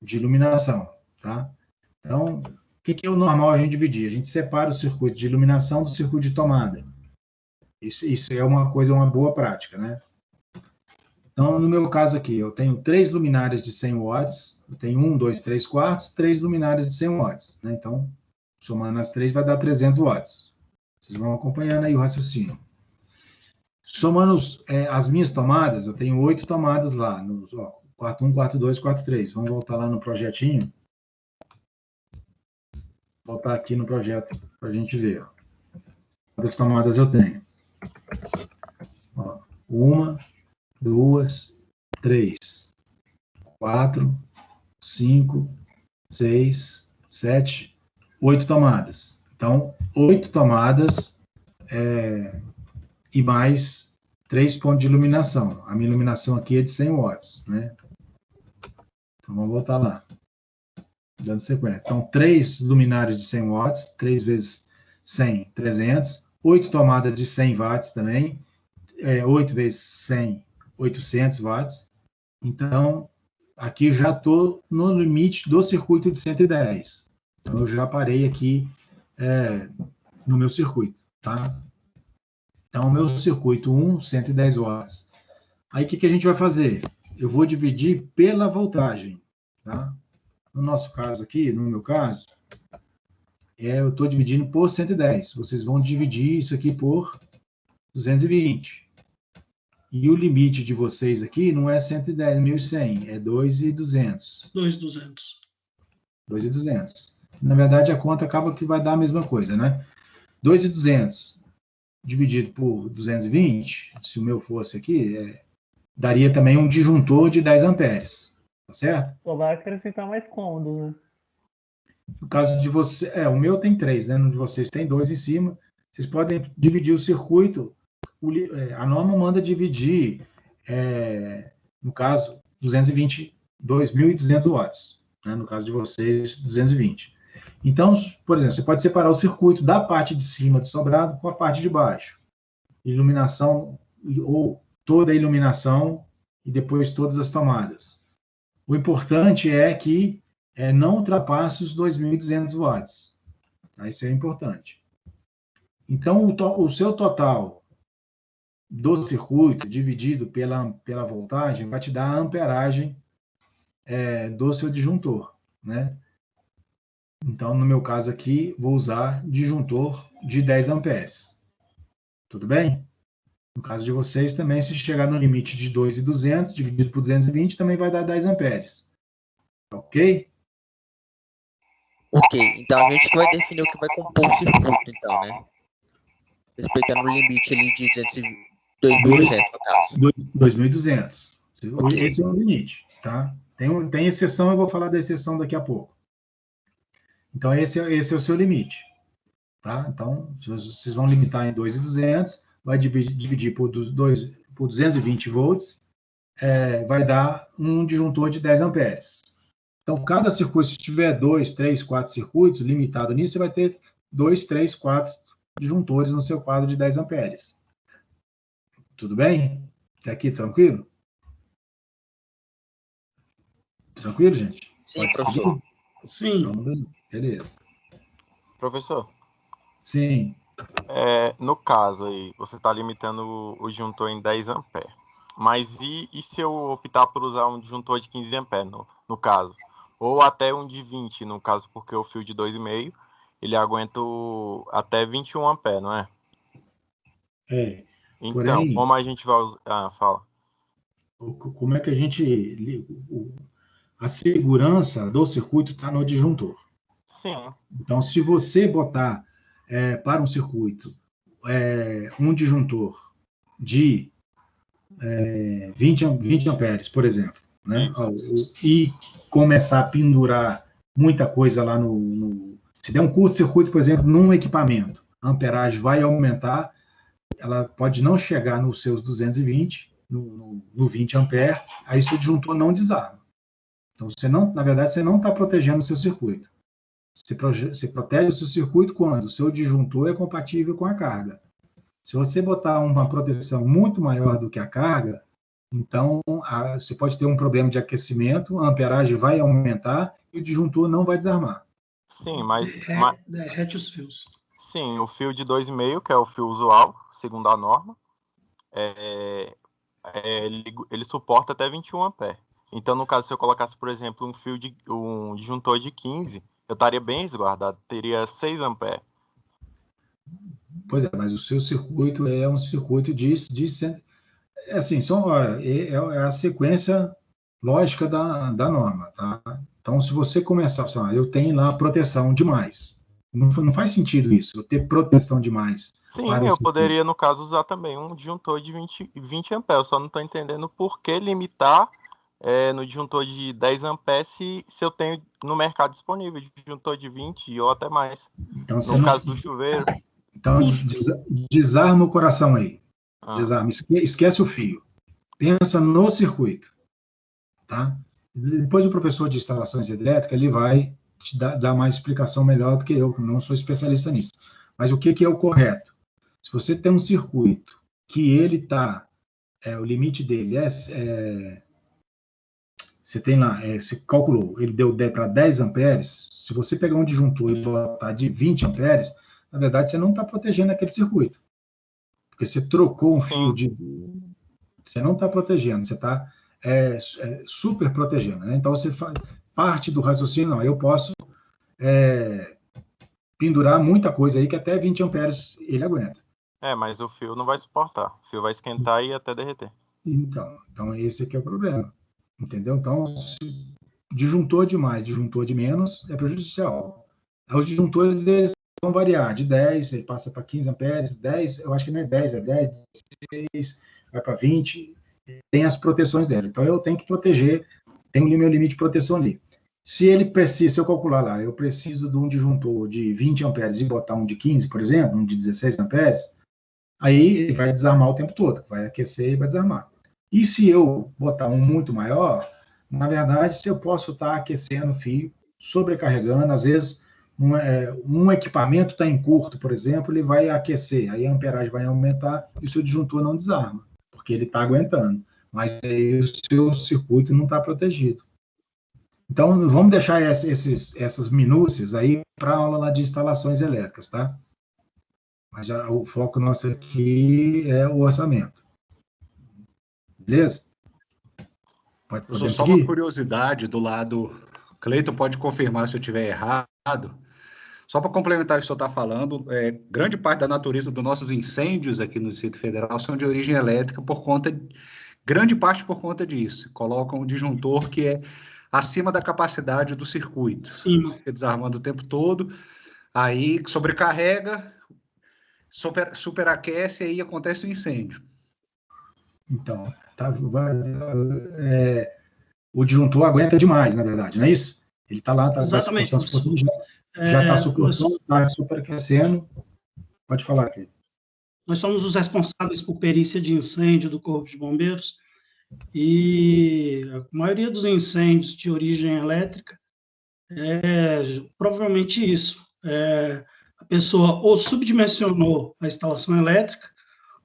[SPEAKER 5] de iluminação, tá? Então, o que é o normal a gente dividir? A gente separa o circuito de iluminação do circuito de tomada. Isso é uma boa prática, né? Então, no meu caso aqui, eu tenho 3 luminárias de 100 watts, eu tenho 1, 2, 3 quartos, 3 luminárias de 100 watts, né? Então, somando as 3 vai dar 300 watts. Vocês vão acompanhando aí o raciocínio. Somando as minhas tomadas, eu tenho 8 tomadas lá, quarto 1, quarto 2, quarto 3. Vamos voltar lá no projetinho. Voltar aqui no projeto para a gente ver. Ó. Quantas tomadas eu tenho? 1, 2, 3, 4, 5, 6, 7, 8 tomadas. Então, 8 tomadas e mais 3 pontos de iluminação. A minha iluminação aqui é de 100 watts, né? Então, vamos voltar lá. Dando sequência. Então, 3 luminárias de 100 watts, 3 vezes 100, 300. 8 tomadas de 100 watts também. 8 vezes 100, 800 watts. Então, aqui eu já estou no limite do circuito de 110. Então, eu já parei aqui no meu circuito, tá? Então, o meu circuito 1, 110 watts. Aí, o que a gente vai fazer? Eu vou dividir pela voltagem, tá? No nosso caso aqui, no meu caso, eu estou dividindo por 110. Vocês vão dividir isso aqui por 220. E o limite de vocês aqui não é 110, 1.100, é 2.200.
[SPEAKER 4] 2.200.
[SPEAKER 5] 2.200. Na verdade, a conta acaba que vai dar a mesma coisa, né? 2.200 dividido por 220, se o meu fosse aqui, daria também um disjuntor de 10 amperes. Tá certo?
[SPEAKER 2] Só vai acrescentar mais cômodos, né?
[SPEAKER 5] No caso de você, o meu tem 3, né? No de vocês tem 2 em cima. Vocês podem dividir o circuito. A norma manda dividir, no caso, 2.200 watts. Né? No caso de vocês, 220. Então, por exemplo, você pode separar o circuito da parte de cima do sobrado com a parte de baixo. Iluminação, ou toda a iluminação e depois todas as tomadas. O importante é que não ultrapasse os 2.200 watts. Isso é importante. Então, o seu total do circuito dividido pela voltagem vai te dar a amperagem do seu disjuntor, né? Então, no meu caso aqui, vou usar disjuntor de 10 amperes. Tudo bem? No caso de vocês também, se chegar no limite de 2.200 dividido por 220, também vai dar 10 amperes. Ok?
[SPEAKER 3] Ok, então a gente vai definir o que vai compor o circuito, então, né? Respeitando o limite ali de 2.200, no caso.
[SPEAKER 5] 2.200.
[SPEAKER 3] Okay.
[SPEAKER 5] Esse é o limite, tá? Tem exceção, eu vou falar da exceção daqui a pouco. Então, esse é o seu limite, tá? Então, vocês vão limitar em 2.200, vai dividir por 220 volts, vai dar um disjuntor de 10 amperes. Então, cada circuito, se tiver 2, 3, 4 circuitos, limitado nisso, você vai ter 2, 3, 4 disjuntores no seu quadro de 10 amperes. Tudo bem? Até aqui, tranquilo? Tranquilo, gente?
[SPEAKER 3] Sim,
[SPEAKER 5] Pode
[SPEAKER 3] professor.
[SPEAKER 4] Sim.
[SPEAKER 5] Então, beleza.
[SPEAKER 9] Professor,
[SPEAKER 5] Sim.
[SPEAKER 9] no caso aí, você está limitando o disjuntor em 10 amperes. Mas e se eu optar por usar um disjuntor de 15 amperes, no caso? Ou até um de 20, no caso, porque o fio de 2,5, ele aguenta até 21 amperes, não é? Então,
[SPEAKER 5] Porém,
[SPEAKER 9] como a gente vai usar... fala.
[SPEAKER 5] como é que a gente... A segurança do circuito está no disjuntor.
[SPEAKER 9] Sim.
[SPEAKER 5] Então, se você botar para um circuito um disjuntor de 20 amperes, por exemplo, né? E começar a pendurar muita coisa lá se der um curto-circuito, por exemplo, num equipamento, a amperagem vai aumentar, ela pode não chegar nos seus 220, no 20 ampere, aí seu disjuntor não desarma. Então, na verdade, você não está protegendo o seu circuito. Você protege o seu circuito quando o seu disjuntor é compatível com a carga. Se você botar uma proteção muito maior do que a carga, então você pode ter um problema de aquecimento, a amperagem vai aumentar e o disjuntor não vai desarmar.
[SPEAKER 9] Sim, mas
[SPEAKER 4] derrete os fios.
[SPEAKER 9] Sim, o fio de 2,5, que é o fio usual, segundo a norma, ele suporta até 21 amperes. Então, no caso, se eu colocasse, por exemplo, um disjuntor de 15, eu estaria bem resguardado, teria 6 amperes.
[SPEAKER 5] Pois é, mas o seu circuito é um circuito assim, é a sequência lógica da norma, tá? Então, se você começar, eu tenho lá proteção demais. Não faz sentido isso, eu ter proteção demais.
[SPEAKER 9] Sim, eu poderia, no caso, usar também um disjuntor de 20 amperes. Eu só não estou entendendo por que limitar no disjuntor de 10 amperes se eu tenho no mercado disponível disjuntor de 20 ou até mais.
[SPEAKER 5] Então,
[SPEAKER 9] no caso do chuveiro.
[SPEAKER 5] Então, desarma o coração aí. Desarma, esquece o fio. Pensa no circuito. Tá? Depois o professor de instalações elétricas, ele vai te dar mais explicação melhor do que eu não sou especialista nisso. Mas o que é o correto? Se você tem um circuito que ele está, o limite dele você tem lá, você calculou, ele deu para 10 amperes, se você pegar um disjuntor e botar de 20 amperes, na verdade você não está protegendo aquele circuito. Porque você trocou um fio você não está protegendo, você está super protegendo. Né? Então, você faz parte do raciocínio, não, eu posso pendurar muita coisa aí que até 20 amperes ele aguenta.
[SPEAKER 9] Mas o fio não vai suportar. O fio vai esquentar e até derreter.
[SPEAKER 5] Então esse aqui é o problema. Entendeu? Então, disjuntor de mais, disjuntor de menos é prejudicial. Os disjuntores eles vão variar, de 10, ele passa para 15 amperes, 10, eu acho que não é 10, é 10, 16, vai para 20, tem as proteções dele. Então, eu tenho que proteger, tem o meu limite de proteção ali. Se eu calcular lá, eu preciso de um disjuntor de 20 amperes e botar um de 15, por exemplo, um de 16 amperes, aí ele vai desarmar o tempo todo, vai aquecer e vai desarmar. E se eu botar um muito maior, na verdade, eu posso estar aquecendo o fio, sobrecarregando, às vezes um equipamento está em curto, por exemplo, ele vai aquecer, aí a amperagem vai aumentar e o seu disjuntor não desarma, porque ele está aguentando, mas aí o seu circuito não está protegido. Então, vamos deixar essas minúcias aí para a aula lá de instalações elétricas, tá? Mas o foco nosso aqui é o orçamento. Beleza?
[SPEAKER 7] Só uma curiosidade do lado... Cleiton pode confirmar se eu estiver errado. Só para complementar o que o senhor está falando, grande parte da natureza dos nossos incêndios aqui no Distrito Federal são de origem elétrica grande parte por conta disso. Colocam um disjuntor que é acima da capacidade do circuito.
[SPEAKER 4] Sim.
[SPEAKER 7] Fica desarmando o tempo todo, aí sobrecarrega, superaquece e aí acontece o incêndio.
[SPEAKER 5] Então, o disjuntor aguenta demais, na verdade, não é isso? Ele está lá,
[SPEAKER 4] exatamente,
[SPEAKER 5] já está suportando, está superaquecendo. Pode falar, aqui.
[SPEAKER 4] Nós somos os responsáveis por perícia de incêndio do Corpo de Bombeiros e a maioria dos incêndios de origem elétrica é provavelmente isso. A pessoa ou subdimensionou a instalação elétrica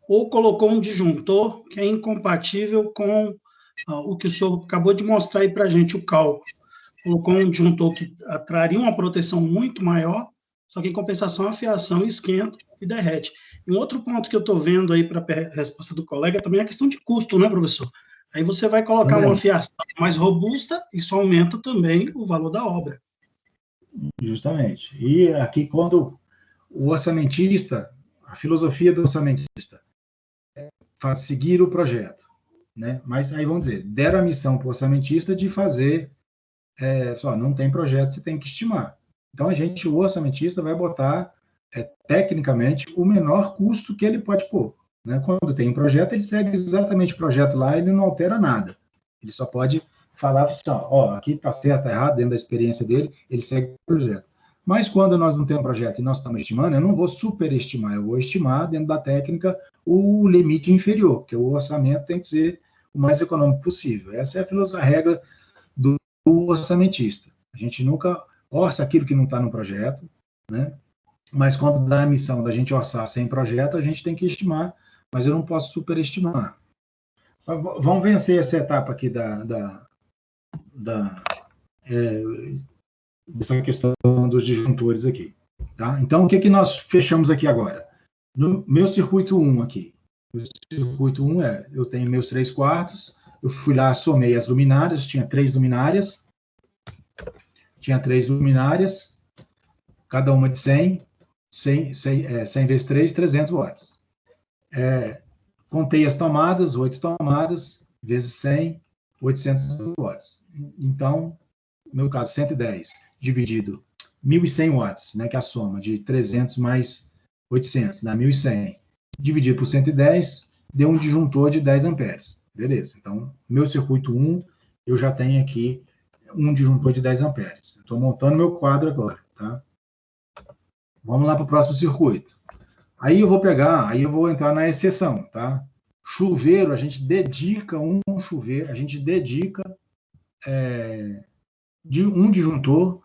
[SPEAKER 4] ou colocou um disjuntor que é incompatível com o que o senhor acabou de mostrar aí para a gente, o cálculo. Colocou um disjuntor que traria uma proteção muito maior, só que em compensação a fiação esquenta e derrete. E um outro ponto que eu estou vendo aí para a resposta do colega também é a questão de custo, né, professor? Aí você vai colocar uma fiação mais robusta, isso aumenta também o valor da obra.
[SPEAKER 5] Justamente. E aqui, quando o orçamentista, a filosofia do orçamentista faz seguir o projeto, né? Mas aí vamos dizer, deram a missão para o orçamentista de fazer, só não tem projeto, você tem que estimar. Então o orçamentista vai botar tecnicamente o menor custo que ele pode pôr, né? Quando tem um projeto, ele segue exatamente o projeto lá, ele não altera nada. Ele só pode falar assim, ó, aqui está certo, está errado, dentro da experiência dele, ele segue o projeto. Mas quando nós não temos projeto e nós estamos estimando, eu não vou superestimar, eu vou estimar dentro da técnica o limite inferior, porque o orçamento tem que ser o mais econômico possível. Essa é a regra do orçamentista. A gente nunca orça aquilo que não está no projeto, né? Mas quando dá a missão da gente orçar sem projeto, a gente tem que estimar, mas eu não posso superestimar. Vamos vencer essa etapa aqui dessa questão dos disjuntores aqui. Tá? Então, o que nós fechamos aqui agora? No meu circuito 1 aqui. O circuito 1 eu tenho meus 3/4, eu fui lá, somei as luminárias, tinha 3 luminárias, cada uma de 100 vezes 3, 300 watts. Contei as tomadas, 8 tomadas, vezes 100, 800 watts. Então, no meu caso, 110 dividido 1.100 watts, né, que é a soma de 300 mais 800, dá 1.100. Dividido por 110, deu um disjuntor de 10 amperes. Beleza. Então, meu circuito 1, eu já tenho aqui um disjuntor de 10 amperes. Estou montando meu quadro agora, tá? Vamos lá para o próximo circuito. Aí eu vou entrar na exceção, tá? Chuveiro, a gente dedica um de um disjuntor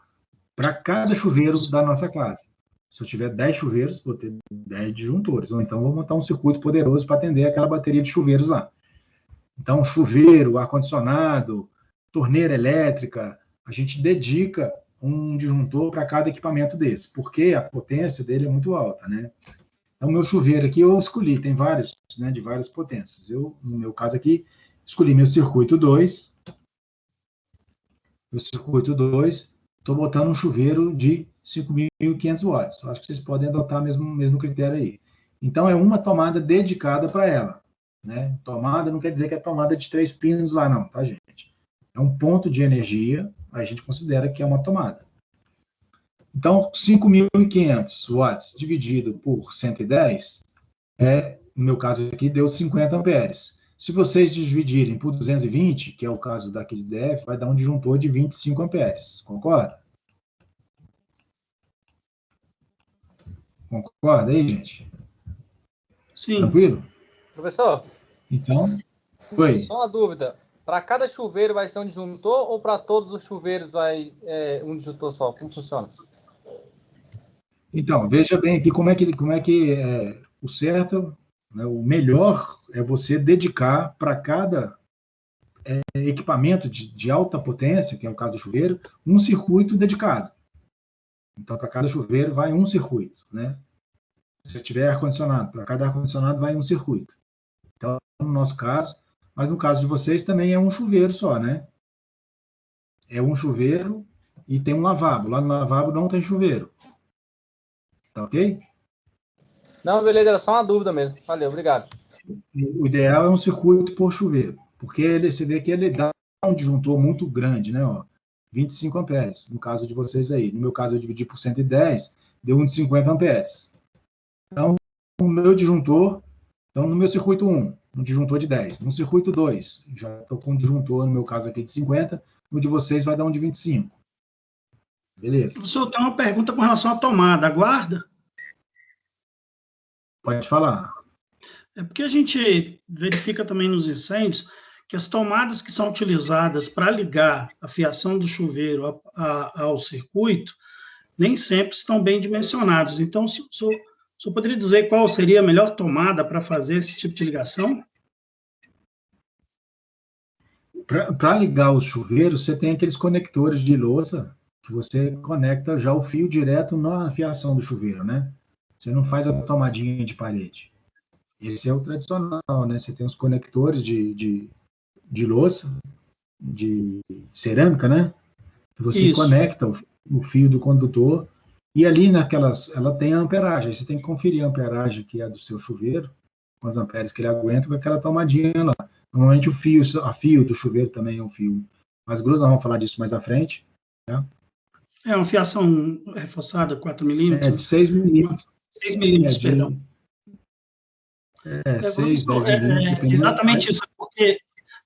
[SPEAKER 5] para cada chuveiro da nossa classe. Se eu tiver 10 chuveiros, vou ter 10 disjuntores. Ou então vou montar um circuito poderoso para atender aquela bateria de chuveiros lá. Então, chuveiro, ar-condicionado, torneira elétrica, a gente dedica um disjuntor para cada equipamento desse, porque a potência dele é muito alta, né? Então, o meu chuveiro aqui eu escolhi, tem vários, né, de várias potências. Eu, no meu caso aqui, escolhi meu circuito 2. Meu circuito 2, estou botando um chuveiro de 5.500 watts. Eu acho que vocês podem adotar o mesmo critério aí. Então, é uma tomada dedicada para ela, né? Tomada não quer dizer que é tomada de 3 pinos lá, não, tá, gente? É um ponto de energia, a gente considera que é uma tomada. Então, 5.500 watts dividido por 110, no meu caso aqui, deu 50 amperes. Se vocês dividirem por 220, que é o caso daqui de DF, vai dar um disjuntor de 25 amperes. Concorda? Concorda aí, gente?
[SPEAKER 4] Sim.
[SPEAKER 5] Tranquilo?
[SPEAKER 8] Professor?
[SPEAKER 5] Então, oi.
[SPEAKER 8] Só uma dúvida. Para cada chuveiro vai ser um disjuntor ou para todos os chuveiros vai um disjuntor só? Como funciona?
[SPEAKER 5] Então, veja bem aqui como é que o certo, né, o melhor é você dedicar para cada equipamento de alta potência, que é o caso do chuveiro, um circuito dedicado. Então, para cada chuveiro vai um circuito, né? Se tiver ar-condicionado, para cada ar-condicionado vai um circuito. Então, no nosso caso, mas no caso de vocês também é um chuveiro só, né? É um chuveiro e tem um lavabo. Lá no lavabo não tem chuveiro. Tá ok?
[SPEAKER 8] Não, beleza, era só uma dúvida mesmo. Valeu, obrigado.
[SPEAKER 5] O ideal é um circuito por chuveiro, porque você vê que ele dá um disjuntor muito grande, né? Ó, 25 amperes, no caso de vocês aí. No meu caso, eu dividi por 110, deu um de 50 amperes. Então, o meu disjuntor, no meu circuito 1, um disjuntor de 10. No circuito 2, já estou com um disjuntor, no meu caso aqui, de 50. No de vocês vai dar um de 25. Beleza.
[SPEAKER 4] Professor, tem uma pergunta com relação à tomada. Aguarda?
[SPEAKER 5] Pode falar.
[SPEAKER 4] É porque a gente verifica também nos incêndios que as tomadas que são utilizadas para ligar a fiação do chuveiro ao circuito nem sempre estão bem dimensionadas. Então, se o senhor O senhor poderia dizer qual seria a melhor tomada para fazer esse tipo de ligação?
[SPEAKER 5] Para ligar os chuveiros, você tem aqueles conectores de louça que você conecta já o fio direto na fiação do chuveiro, né? Você não faz a tomadinha de parede. Esse é o tradicional, né? Você tem os conectores de louça, de cerâmica, né? Que você conecta o fio do condutor e ali ela tem a amperagem. Aí você tem que conferir a amperagem que é do seu chuveiro, com as amperes que ele aguenta, com aquela tomadinha lá. Normalmente a fio do chuveiro também é um fio mais grosso, nós vamos falar disso mais à frente. Tá?
[SPEAKER 4] É uma fiação reforçada, 4 milímetros?
[SPEAKER 5] De 6 milímetros.
[SPEAKER 4] 6 milímetros, perdão.
[SPEAKER 5] 6, 10 milímetros.
[SPEAKER 4] Exatamente isso, porque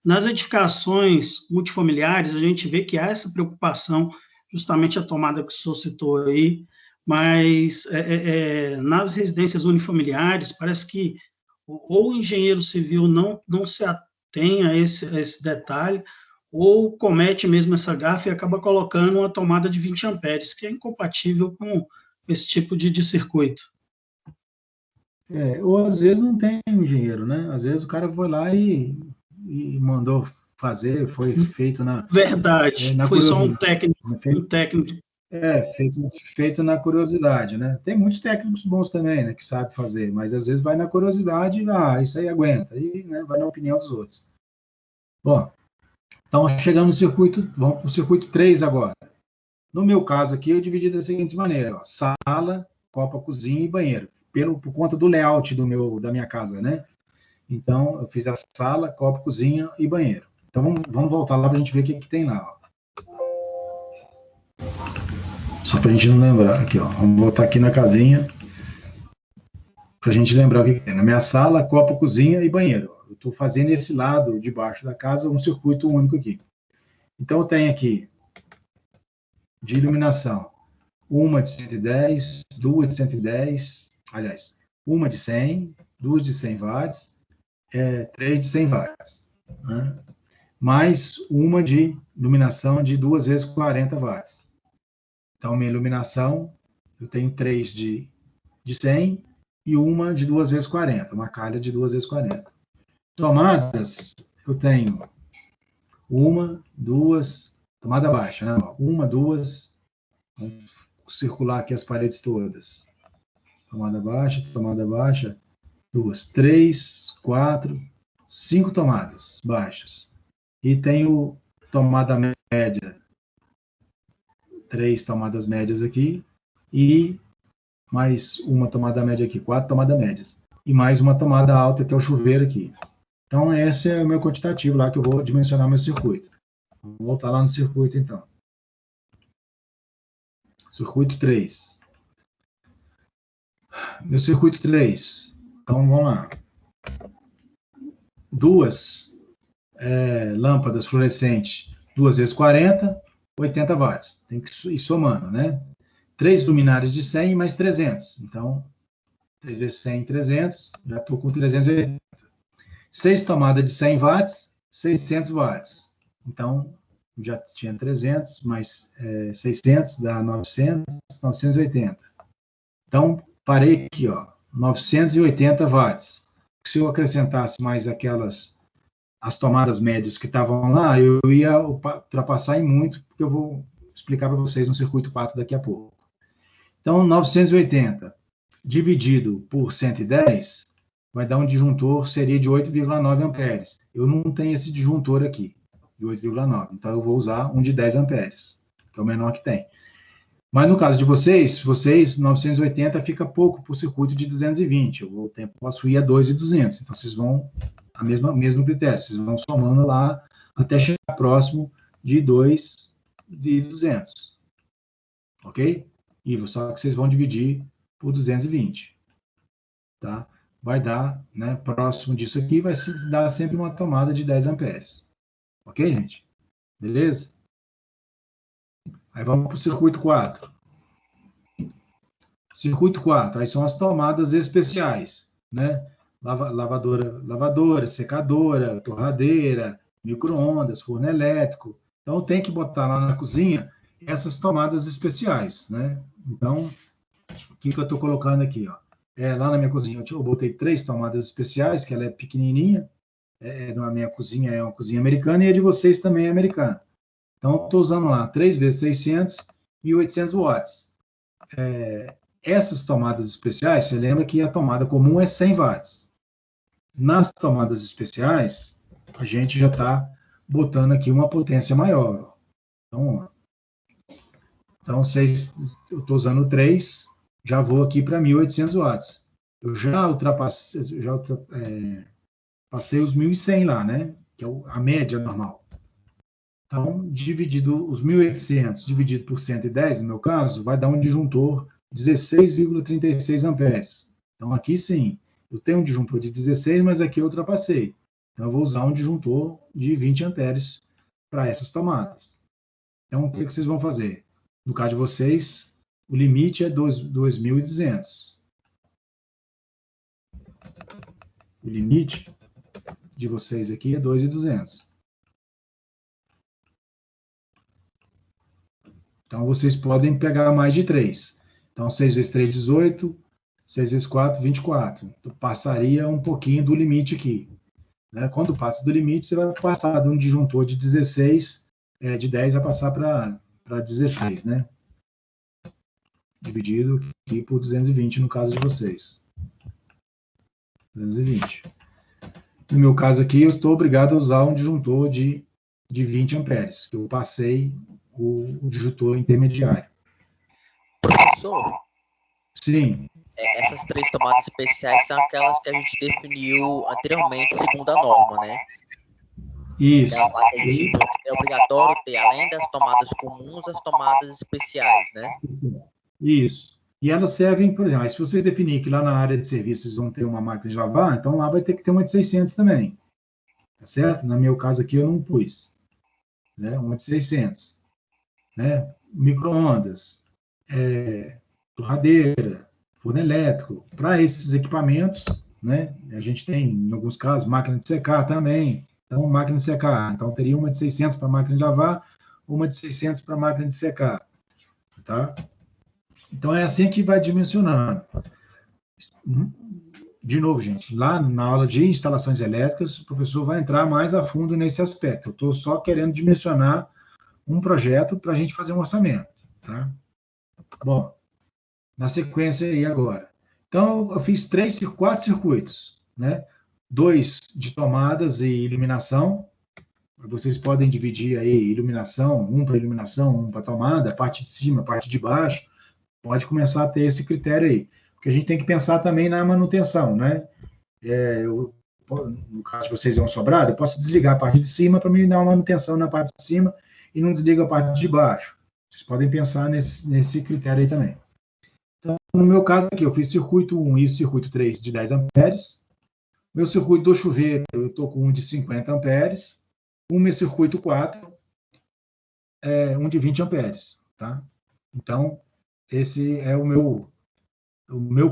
[SPEAKER 4] nas edificações multifamiliares a gente vê que há essa preocupação, justamente a tomada que o senhor citou aí, mas nas residências unifamiliares parece que ou o engenheiro civil não se atém a esse detalhe, ou comete mesmo essa gafe e acaba colocando uma tomada de 20 amperes, que é incompatível com esse tipo de circuito.
[SPEAKER 5] Ou às vezes não tem engenheiro, né? Às vezes o cara foi lá e mandou fazer, foi feito na...
[SPEAKER 4] Verdade, foi só um técnico.
[SPEAKER 5] Feito na curiosidade, né? Tem muitos técnicos bons também, né, que sabem fazer, mas às vezes vai na curiosidade e, isso aí aguenta, e né, vai na opinião dos outros. Bom, então chegamos no circuito, vamos para o circuito 3 agora. No meu caso aqui, eu dividi da seguinte maneira, ó, sala, copa, cozinha e banheiro, por conta do layout da minha casa, né? Então, eu fiz a sala, copa, cozinha e banheiro. Então, vamos voltar lá para a gente ver o que tem lá, ó. Só para a gente não lembrar. Aqui, ó. Vamos voltar aqui na casinha. Para a gente lembrar o que tem. Na minha sala, copa, cozinha e banheiro. Eu estou fazendo esse lado de baixo da casa um circuito único aqui. Então, eu tenho aqui de iluminação. Uma de 110, duas de 110, aliás, uma de 100, duas de 100 watts, 3 de 100 watts. Né? Mais uma de iluminação de 2 vezes 40 watts. Então, minha iluminação, eu tenho 3 de 100 e uma de 2 vezes 40, uma calha de 2 vezes 40. Tomadas, eu tenho uma, duas, tomada baixa, né? Uma, duas, vamos circular aqui as paredes todas. Tomada baixa, 2, 3, 4, 5 tomadas baixas. E tenho tomada média. 3 tomadas médias aqui e mais uma tomada média aqui, 4 tomadas médias. E mais uma tomada alta, que é o chuveiro aqui. Então, esse é o meu quantitativo lá, que eu vou dimensionar meu circuito. Vou voltar lá no circuito, então. Circuito 3. Meu circuito 3. Então, vamos lá. 2 lâmpadas fluorescentes, 2 vezes 40, 80 watts. Tem que ir somando, né? 3 luminárias de 100 mais 300. Então, 3 vezes 100, 300. Já estou com 380. 6 tomadas de 100 watts, 600 watts. Então, já tinha 300, mais 600 dá 900, 980. Então, parei aqui, ó, 980 watts. Se eu acrescentasse mais as tomadas médias que estavam lá, eu ia ultrapassar em muito, porque eu vou explicar para vocês no circuito 4 daqui a pouco. Então, 980 dividido por 110 vai dar um disjuntor, seria de 8,9 amperes. Eu não tenho esse disjuntor aqui, de 8,9. Então, eu vou usar um de 10 amperes, que é o menor que tem. Mas no caso de vocês, 980 fica pouco para o circuito de 220. Eu posso ir a 2,200. Então, vocês vão mesmo critério. Vocês vão somando lá até chegar próximo de 2,200. Ok? E só que vocês vão dividir por 220. Tá? Vai dar, né, próximo disso aqui, vai dar sempre uma tomada de 10 amperes. Ok, gente? Beleza? Aí vamos para o circuito 4. Circuito 4, aí são as tomadas especiais, né? Lavadora, secadora, torradeira, micro-ondas, forno elétrico. Então, tem que botar lá na cozinha essas tomadas especiais, né? Então, o que eu estou colocando aqui, ó? lá na minha cozinha eu botei 3 tomadas especiais, que ela é pequenininha. Na minha cozinha é uma cozinha americana e a de vocês também é americana. Então, estou usando lá 3 vezes 600 e 800 watts. Essas tomadas especiais, você lembra que a tomada comum é 100 watts. Nas tomadas especiais, a gente já está botando aqui uma potência maior. Então, eu estou usando 3, já vou aqui para 1.800 watts. Eu já passei os 1.100 lá, né? Que é a média normal. Então, dividido os 1.800 dividido por 110, no meu caso, vai dar um disjuntor 16,36 amperes. Então, aqui sim, eu tenho um disjuntor de 16, mas aqui eu ultrapassei. Então, eu vou usar um disjuntor de 20 amperes para essas tomadas. Então, o que vocês vão fazer? No caso de vocês, o limite é 2.200. O limite de vocês aqui é 2.200. Então, vocês podem pegar mais de 3. Então, 6 vezes 3, 18. 6 vezes 4, 24. Então, passaria um pouquinho do limite aqui. Né? Quando passa do limite, você vai passar de um disjuntor de 16, de 10, vai passar para 16, né? Dividido aqui por 220, no caso de vocês. 220. No meu caso aqui, eu estou obrigado a usar um disjuntor de 20 amperes. Eu passei o disjuntor intermediário.
[SPEAKER 3] Professor?
[SPEAKER 5] Sim.
[SPEAKER 3] Essas 3 tomadas especiais são aquelas que a gente definiu anteriormente, segundo a norma, né?
[SPEAKER 5] Isso.
[SPEAKER 3] É obrigatório ter, além das tomadas comuns, as tomadas especiais, né?
[SPEAKER 5] Isso. E elas servem, por exemplo, se vocês definirem que lá na área de serviços vão ter uma máquina de lavar, então lá vai ter que ter uma de 600 também. Tá certo? No meu caso aqui eu não pus. Né? Uma de 600. Né? Micro-ondas, torradeira, forno elétrico. Para esses equipamentos, né? A gente tem, em alguns casos, máquina de secar também. Então, máquina de secar. Então, teria uma de 600 para máquina de lavar, uma de 600 para máquina de secar. Tá? Então, é assim que vai dimensionando. De novo, gente, lá na aula de instalações elétricas, o professor vai entrar mais a fundo nesse aspecto. Eu estou só querendo dimensionar um projeto para a gente fazer um orçamento. Tá? Bom, na sequência aí agora. Então, eu fiz 4 circuitos, né? 2 de tomadas e iluminação. Vocês podem dividir aí iluminação, um para iluminação, um para tomada, a parte de cima, a parte de baixo. Pode começar a ter esse critério aí. Porque a gente tem que pensar também na manutenção, né? No caso de vocês é um sobrado, eu posso desligar a parte de cima para me dar uma manutenção na parte de cima e não desligo a parte de baixo. Vocês podem pensar nesse critério aí também. Então, no meu caso aqui, eu fiz circuito 1 e circuito 3 de 10 amperes. Meu circuito do chuveiro, eu estou com um de 50 amperes. O meu circuito 4 é um de 20 amperes. Tá? Então, esse é o meu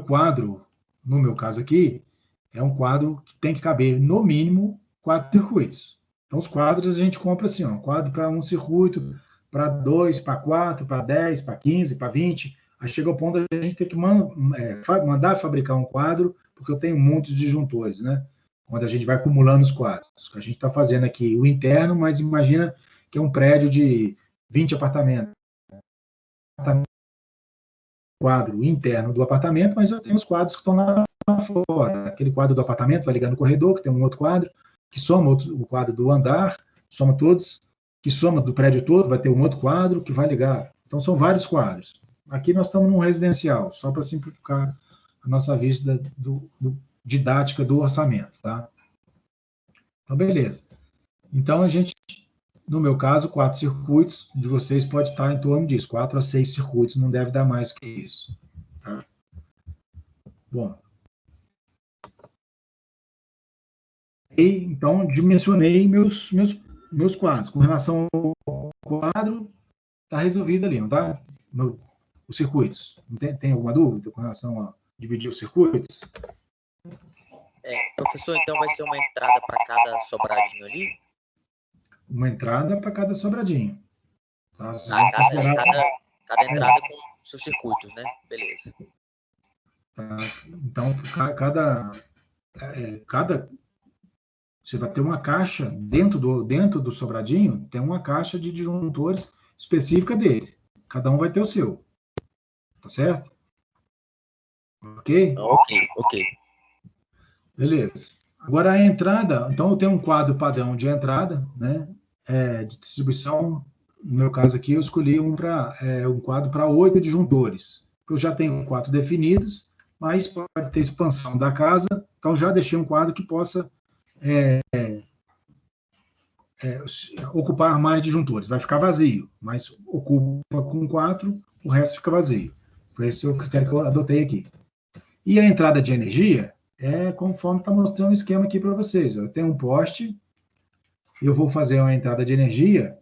[SPEAKER 5] quadro, no meu caso aqui, é um quadro que tem que caber, no mínimo, 4 circuitos. Então, os quadros a gente compra assim, ó, quadro para um circuito, para 2, para 4, para 10, para 15, para 20. Aí chega o ponto de a gente ter que mandar fabricar um quadro, porque eu tenho muitos disjuntores, né? Onde a gente vai acumulando os quadros. A gente está fazendo aqui o interno, mas imagina que é um prédio de 20 apartamentos. Quadro interno do apartamento, mas eu tenho os quadros que estão lá fora. Aquele quadro do apartamento vai ligar no corredor, que tem um outro quadro, que soma o quadro do andar, soma todos, que soma do prédio todo, vai ter um outro quadro que vai ligar. Então, são vários quadros. Aqui nós estamos num residencial, só para simplificar a nossa vista didática do orçamento, tá? Então, beleza. Então, a gente, no meu caso, 4 circuitos, de vocês pode estar em torno disso, 4 a 6 circuitos, não deve dar mais que isso. Tá? Bom. E, então, dimensionei meus quadros. Com relação ao quadro, está resolvido ali, não tá? Os circuitos. Tem alguma dúvida com relação a dividir os circuitos?
[SPEAKER 3] Professor, então vai ser uma entrada para cada sobradinho ali?
[SPEAKER 5] Uma entrada para cada sobradinho. Tá?
[SPEAKER 3] Cada entrada com seus circuitos, né? Beleza.
[SPEAKER 5] Tá? Então, você vai ter uma caixa dentro do sobradinho, tem uma caixa de disjuntores específica dele. Cada um vai ter o seu. Tá certo? Ok?
[SPEAKER 3] Ok.
[SPEAKER 5] Beleza. Agora a entrada, então eu tenho um quadro padrão de entrada, né? De distribuição. No meu caso aqui, eu escolhi um quadro para 8 disjuntores. Eu já tenho 4 definidos, mas pode ter expansão da casa, então já deixei um quadro que possa ocupar mais disjuntores. Vai ficar vazio, mas ocupa com 4, o resto fica vazio. Esse é o critério que eu adotei aqui. E a entrada de energia é conforme está mostrando o esquema aqui para vocês. Eu tenho um poste, eu vou fazer uma entrada de energia.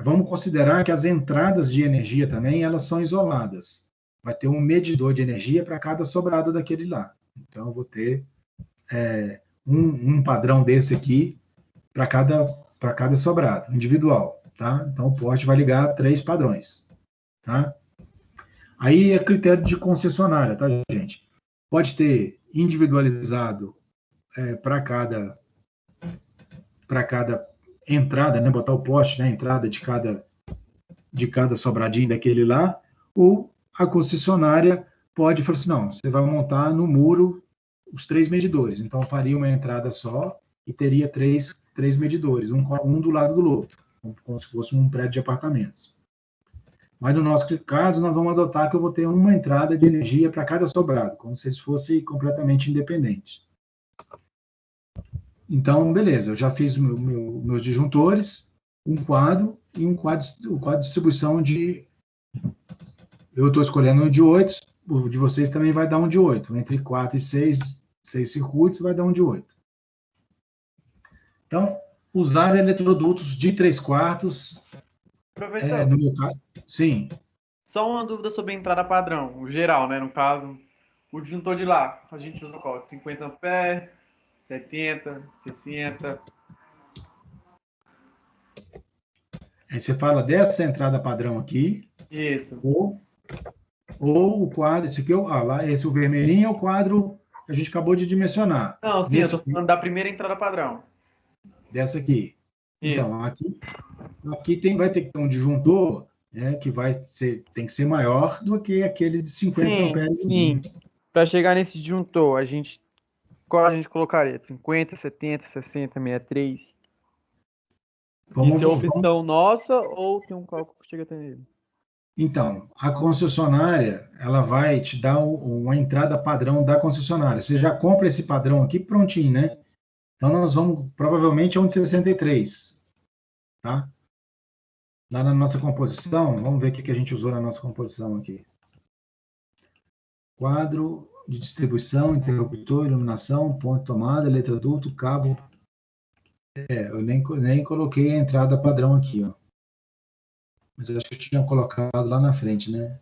[SPEAKER 5] Vamos considerar que as entradas de energia também, elas são isoladas. Vai ter um medidor de energia para cada sobrado daquele lá. Então, eu vou ter um padrão desse aqui para cada sobrado, individual. Tá? Então, o poste vai ligar 3 padrões. Tá? Aí é critério de concessionária, tá, gente? Pode ter individualizado para cada entrada, né? Botar o poste na entrada de cada sobradinho daquele lá, ou a concessionária pode falar assim, não, você vai montar no muro os 3 medidores. Então, faria uma entrada só e teria 3 medidores, um do lado do outro, como se fosse um prédio de apartamentos. Mas no nosso caso, nós vamos adotar que eu vou ter uma entrada de energia para cada sobrado, como se eles fossem completamente independentes. Então, beleza, eu já fiz meus disjuntores, um quadro e o quadro de distribuição de... Eu estou escolhendo um de 8, o de vocês também vai dar um de 8. Entre 4 e 6 circuitos vai dar um de 8. Então, usar eletrodutos de 3/4...
[SPEAKER 2] Professor,
[SPEAKER 5] no meu caso, sim.
[SPEAKER 2] só uma dúvida sobre a entrada padrão, o geral, né? No caso, o disjuntor de lá, a gente usa qual? 50 amperes, 70, 60.
[SPEAKER 5] Aí você fala dessa entrada padrão aqui.
[SPEAKER 2] Isso.
[SPEAKER 5] Ou o quadro, esse aqui, esse o vermelhinho é o quadro que a gente acabou de dimensionar.
[SPEAKER 2] Não, sim, eu tô falando da primeira entrada padrão.
[SPEAKER 5] Dessa aqui.
[SPEAKER 2] Isso.
[SPEAKER 5] Então, aqui vai ter que ter um disjuntor, né, que tem que ser maior do que aquele de 50 amperes.
[SPEAKER 2] Sim. Para chegar nesse disjuntor, qual a gente colocaria? 50, 70, 60, 63? Isso é opção nossa ou tem um cálculo que chega até nele? Então,
[SPEAKER 5] a concessionária, ela vai te dar uma entrada padrão da concessionária. Você já compra esse padrão aqui prontinho, né? Então, nós vamos, provavelmente, a um de 63, tá? Lá na nossa composição, vamos ver o que a gente usou na nossa composição aqui. Quadro de distribuição, interruptor, iluminação, ponto de tomada, eletroduto, cabo. Eu nem coloquei a entrada padrão aqui, ó. Mas eu acho que eu tinha colocado lá na frente, né?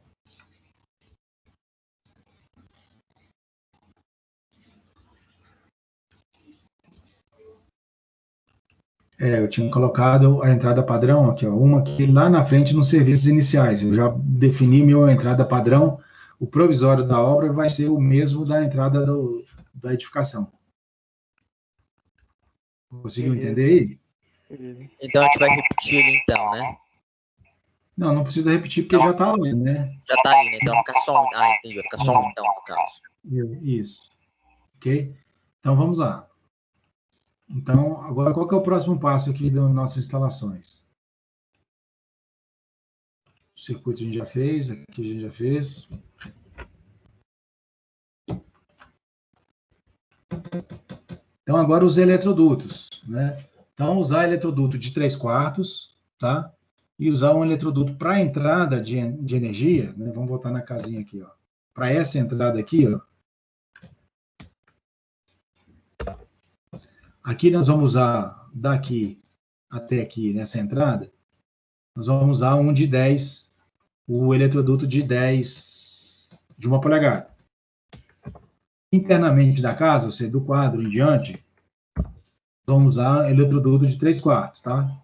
[SPEAKER 5] Eu tinha colocado a entrada padrão aqui, ó, uma aqui lá na frente nos serviços iniciais. Eu já defini minha entrada padrão. O provisório da obra vai ser o mesmo da entrada da edificação. Conseguiu entender aí?
[SPEAKER 3] Então a gente vai repetir ele então, né?
[SPEAKER 5] Não precisa repetir porque já está ali, né?
[SPEAKER 3] Já está ali, né? Então vai ficar só um. Entendi. Vai ficar só um então, no caso.
[SPEAKER 5] Isso. Ok? Então vamos lá. Então, agora qual que é o próximo passo aqui das nossas instalações? O circuito a gente já fez, aqui a gente já fez. Então, agora os eletrodutos, né? Então, usar eletroduto de 3/4, tá? E usar um eletroduto para entrada de energia, né? Vamos voltar na casinha aqui, ó. Para essa entrada aqui, ó. Aqui nós vamos usar, daqui até aqui, nessa entrada, nós vamos usar um de 10, o eletroduto de 10, de 1 polegada. Internamente da casa, ou seja, do quadro em diante, vamos usar eletroduto de 3/4, tá?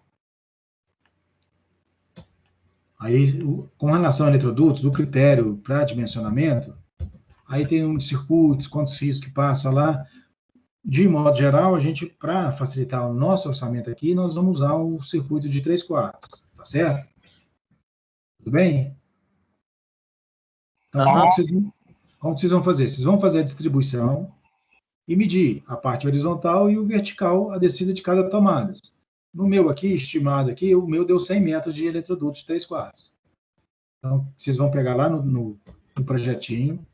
[SPEAKER 5] Aí, com relação a eletrodutos, o critério para dimensionamento, aí tem um de circuitos, quantos fios que passa lá. De modo geral, a gente, para facilitar o nosso orçamento aqui, nós vamos usar o circuito de 3/4, tá certo? Tudo bem? Então, como vocês vão fazer? Vocês vão fazer a distribuição e medir a parte horizontal e o vertical, a descida de cada tomada. No meu aqui, estimado aqui, o meu deu 100 metros de eletroduto de 3/4. Então, vocês vão pegar lá no projetinho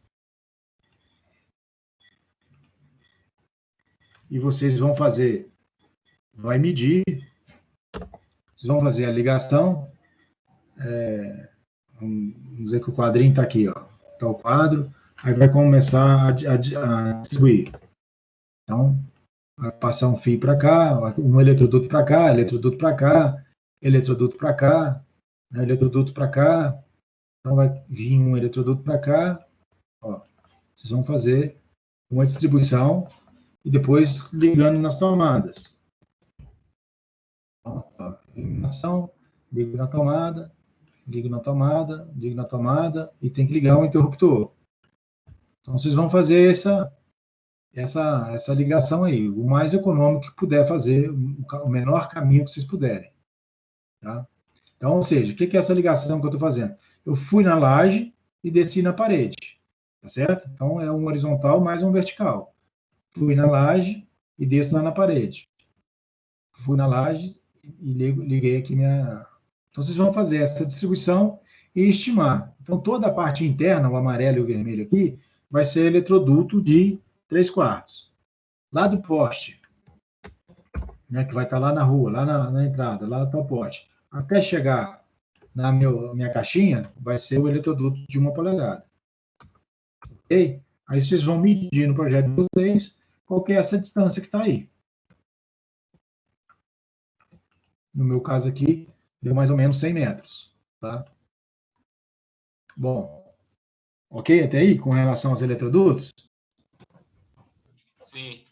[SPEAKER 5] e vocês vão fazer, vai medir, vocês vão fazer a ligação, vamos dizer que o quadrinho está aqui, ó, está o quadro, aí vai começar a distribuir. Então, vai passar um fio para cá, um eletroduto para cá, eletroduto para cá, eletroduto para cá, né, eletroduto para cá. Então, vai vir um eletroduto para cá. Ó, vocês vão fazer uma distribuição e depois ligando nas tomadas. Ó, iluminação, ligo na tomada, ligo na tomada, ligo na tomada e tem que ligar o interruptor. Então, vocês vão fazer essa ligação aí, o mais econômico que puder fazer, o menor caminho que vocês puderem. Tá? Então, ou seja, o que é essa ligação que eu estou fazendo? Eu fui na laje e desci na parede, tá certo? Então, é um horizontal mais um vertical. Fui na laje e desço lá na parede. Fui na laje e liguei aqui minha... Então, vocês vão fazer essa distribuição e estimar. Então, toda a parte interna, o amarelo e o vermelho aqui, vai ser eletroduto de 3/4. Lá do poste, né, que vai estar lá na rua, lá na entrada, lá está o poste, até chegar na minha caixinha, vai ser o eletroduto de 1 polegada. Ok? Aí vocês vão medir no projeto de vocês qual que é essa distância que está aí. No meu caso aqui, deu mais ou menos 100 metros. Tá? Bom, ok até aí com relação aos eletrodutos?
[SPEAKER 6] Sim.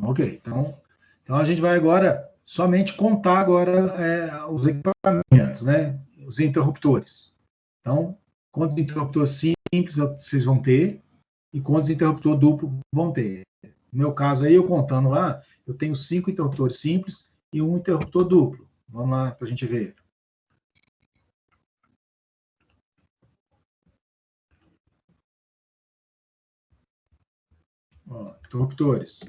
[SPEAKER 5] Ok, então a gente vai agora somente contar agora os equipamentos, né? Os interruptores. Então, quantos interruptores simples vocês vão ter e quantos interruptor duplo vão ter. No meu caso aí, eu contando lá, eu tenho 5 interruptores simples e um interruptor duplo. Vamos lá para a gente ver. Ó, interruptores.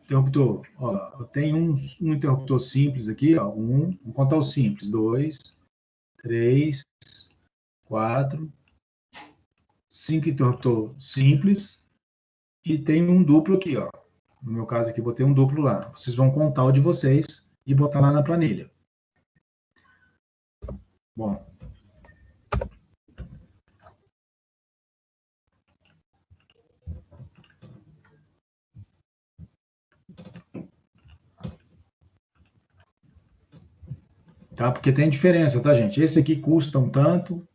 [SPEAKER 5] Interruptor, ó, eu tenho um interruptor simples aqui, ó, vamos contar os simples, 2, 3, 4, 5 interruptor simples e tem um duplo aqui, ó. No meu caso aqui, botei um duplo lá. Vocês vão contar o de vocês e botar lá na planilha. Bom. Tá? Porque tem diferença, tá, gente? Esse aqui custa um tanto,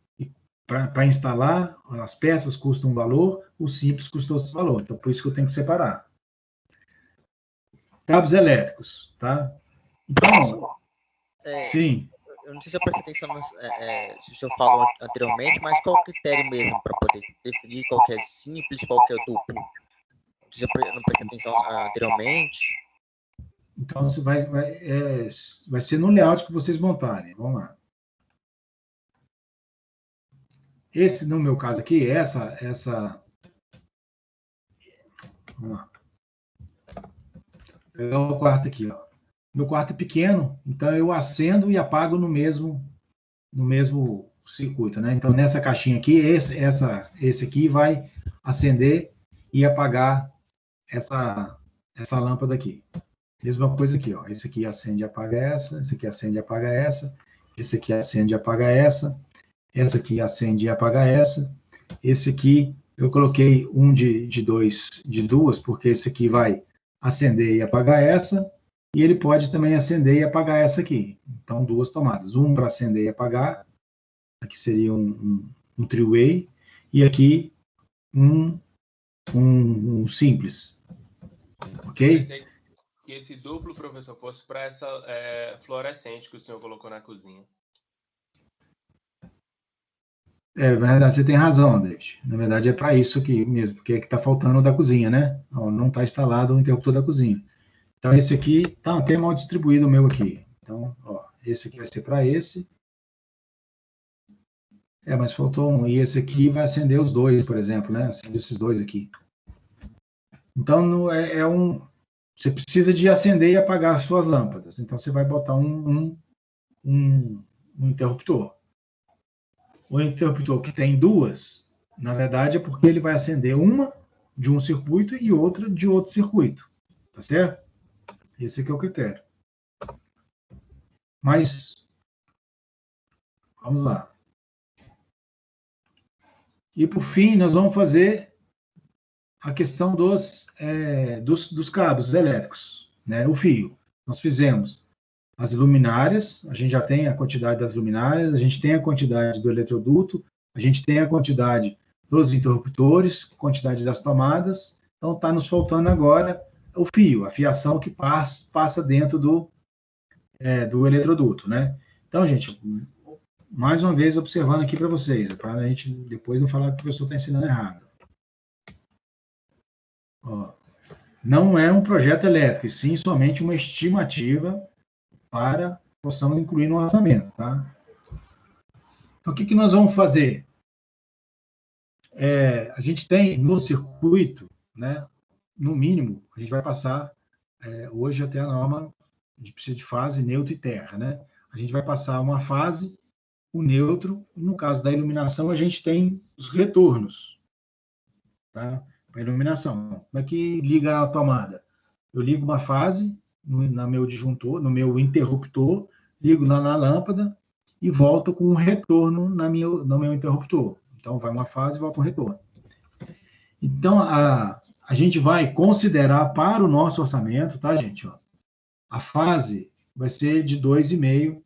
[SPEAKER 5] para instalar, as peças custam um valor, o simples custa outro valor. Então, por isso que eu tenho que separar. Cabos elétricos, tá? Então, sim.
[SPEAKER 3] Eu não sei se eu prestei atenção se o senhor falou anteriormente, mas qual o critério mesmo para poder definir qual que é simples, qual que é duplo? Não sei se eu não prestei atenção anteriormente.
[SPEAKER 5] Então, você vai ser no layout que vocês montarem. Vamos lá. Esse, no meu caso aqui, vamos lá. Vou pegar o quarto aqui, ó. Meu quarto é pequeno, então eu acendo e apago no mesmo circuito, né? Então, nessa caixinha aqui, esse aqui vai acender e apagar essa lâmpada aqui. Mesma coisa aqui, ó. Esse aqui acende e apaga essa, esse aqui acende e apaga essa, esse aqui acende e apaga essa aqui acende e apaga essa. Esse aqui, eu coloquei um de duas, porque esse aqui vai acender e apagar essa, e ele pode também acender e apagar essa aqui. Então, 2 tomadas. Um para acender e apagar, aqui seria um three-way, e aqui um simples. Ok?
[SPEAKER 6] Que esse duplo, professor, fosse para essa fluorescente que o senhor colocou na cozinha.
[SPEAKER 5] É verdade, você tem razão, David. Na verdade, é para isso aqui mesmo, porque é que está faltando o da cozinha, né? Ó, não está instalado o interruptor da cozinha. Então, esse aqui está até mal distribuído o meu aqui. Então, ó, esse aqui vai ser para esse. Mas faltou um. E esse aqui vai acender os dois, por exemplo, né? Acender esses dois aqui. Então, você precisa de acender e apagar as suas lâmpadas. Então, você vai botar um interruptor. O interruptor que tem duas, na verdade, é porque ele vai acender uma de um circuito e outra de outro circuito. Tá certo? Esse aqui é o critério. Mas, vamos lá. E, por fim, nós vamos fazer a questão dos cabos elétricos, né? O fio. Nós fizemos as luminárias, a gente já tem a quantidade das luminárias, a gente tem a quantidade do eletroduto, a gente tem a quantidade dos interruptores, quantidade das tomadas, então está nos faltando agora o fio, a fiação que passa dentro do eletroduto, né? Então, gente, mais uma vez observando aqui para vocês, para a gente depois não falar que o professor está ensinando errado. Ó, não é um projeto elétrico, e sim somente uma estimativa para possamos incluir no orçamento, tá? Então, o que nós vamos fazer? A gente tem no circuito, né, no mínimo, a gente vai passar hoje até a norma, a gente precisa de fase, neutro e terra, né? A gente vai passar uma fase, o neutro, e no caso da iluminação, a gente tem os retornos, tá? Para iluminação. Como é que liga a tomada? Eu ligo uma fase no meu disjuntor, no meu interruptor, ligo na lâmpada e volto com um retorno no meu interruptor. Então, vai uma fase e volta um retorno. Então, a gente vai considerar para o nosso orçamento, tá, gente? Ó, a fase vai ser de 2,5.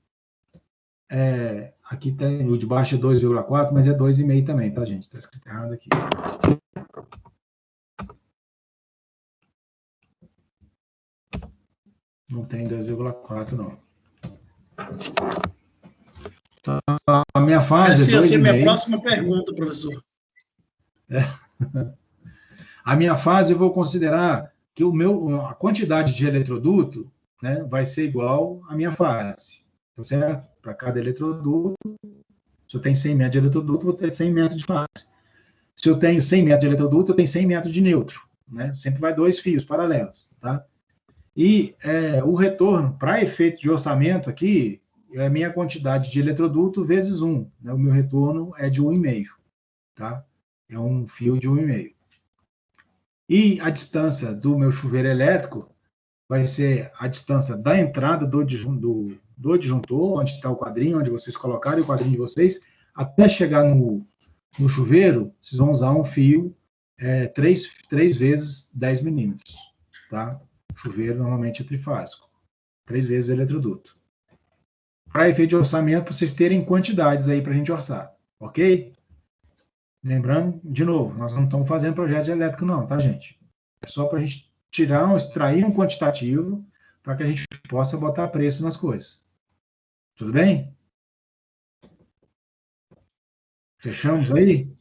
[SPEAKER 5] Aqui tem o de baixo é 2,4, mas é 2,5 também, tá, gente? Está escrito errado aqui. Não tem 2,4, não. Então, a minha fase
[SPEAKER 4] Essa ia ser
[SPEAKER 5] é 2,5.
[SPEAKER 4] minha próxima pergunta, professor.
[SPEAKER 5] A minha fase, eu vou considerar que a quantidade de eletroduto, né, vai ser igual à minha fase. Tá certo? Para cada eletroduto, se eu tenho 100 metros de eletroduto, vou ter 100 metros de fase. Se eu tenho 100 metros de eletroduto, eu tenho 100 metros de neutro. Né? Sempre vai 2 fios paralelos. Tá? E o retorno, para efeito de orçamento aqui, é a minha quantidade de eletroduto vezes 1. Né? O meu retorno é de 1,5. Tá? É um fio de 1,5. E a distância do meu chuveiro elétrico vai ser a distância da entrada do disjuntor, onde está o quadrinho, onde vocês colocarem o quadrinho de vocês, até chegar no chuveiro, vocês vão usar um fio 3 vezes 10 milímetros. Tá? Chuveiro normalmente é trifásico. 3 vezes o eletroduto. Para efeito de orçamento, para vocês terem quantidades aí para a gente orçar. Ok? Lembrando, de novo, nós não estamos fazendo projeto de elétrico não, tá, gente? É só para a gente extrair um quantitativo para que a gente possa botar preço nas coisas. Tudo bem? Fechamos aí?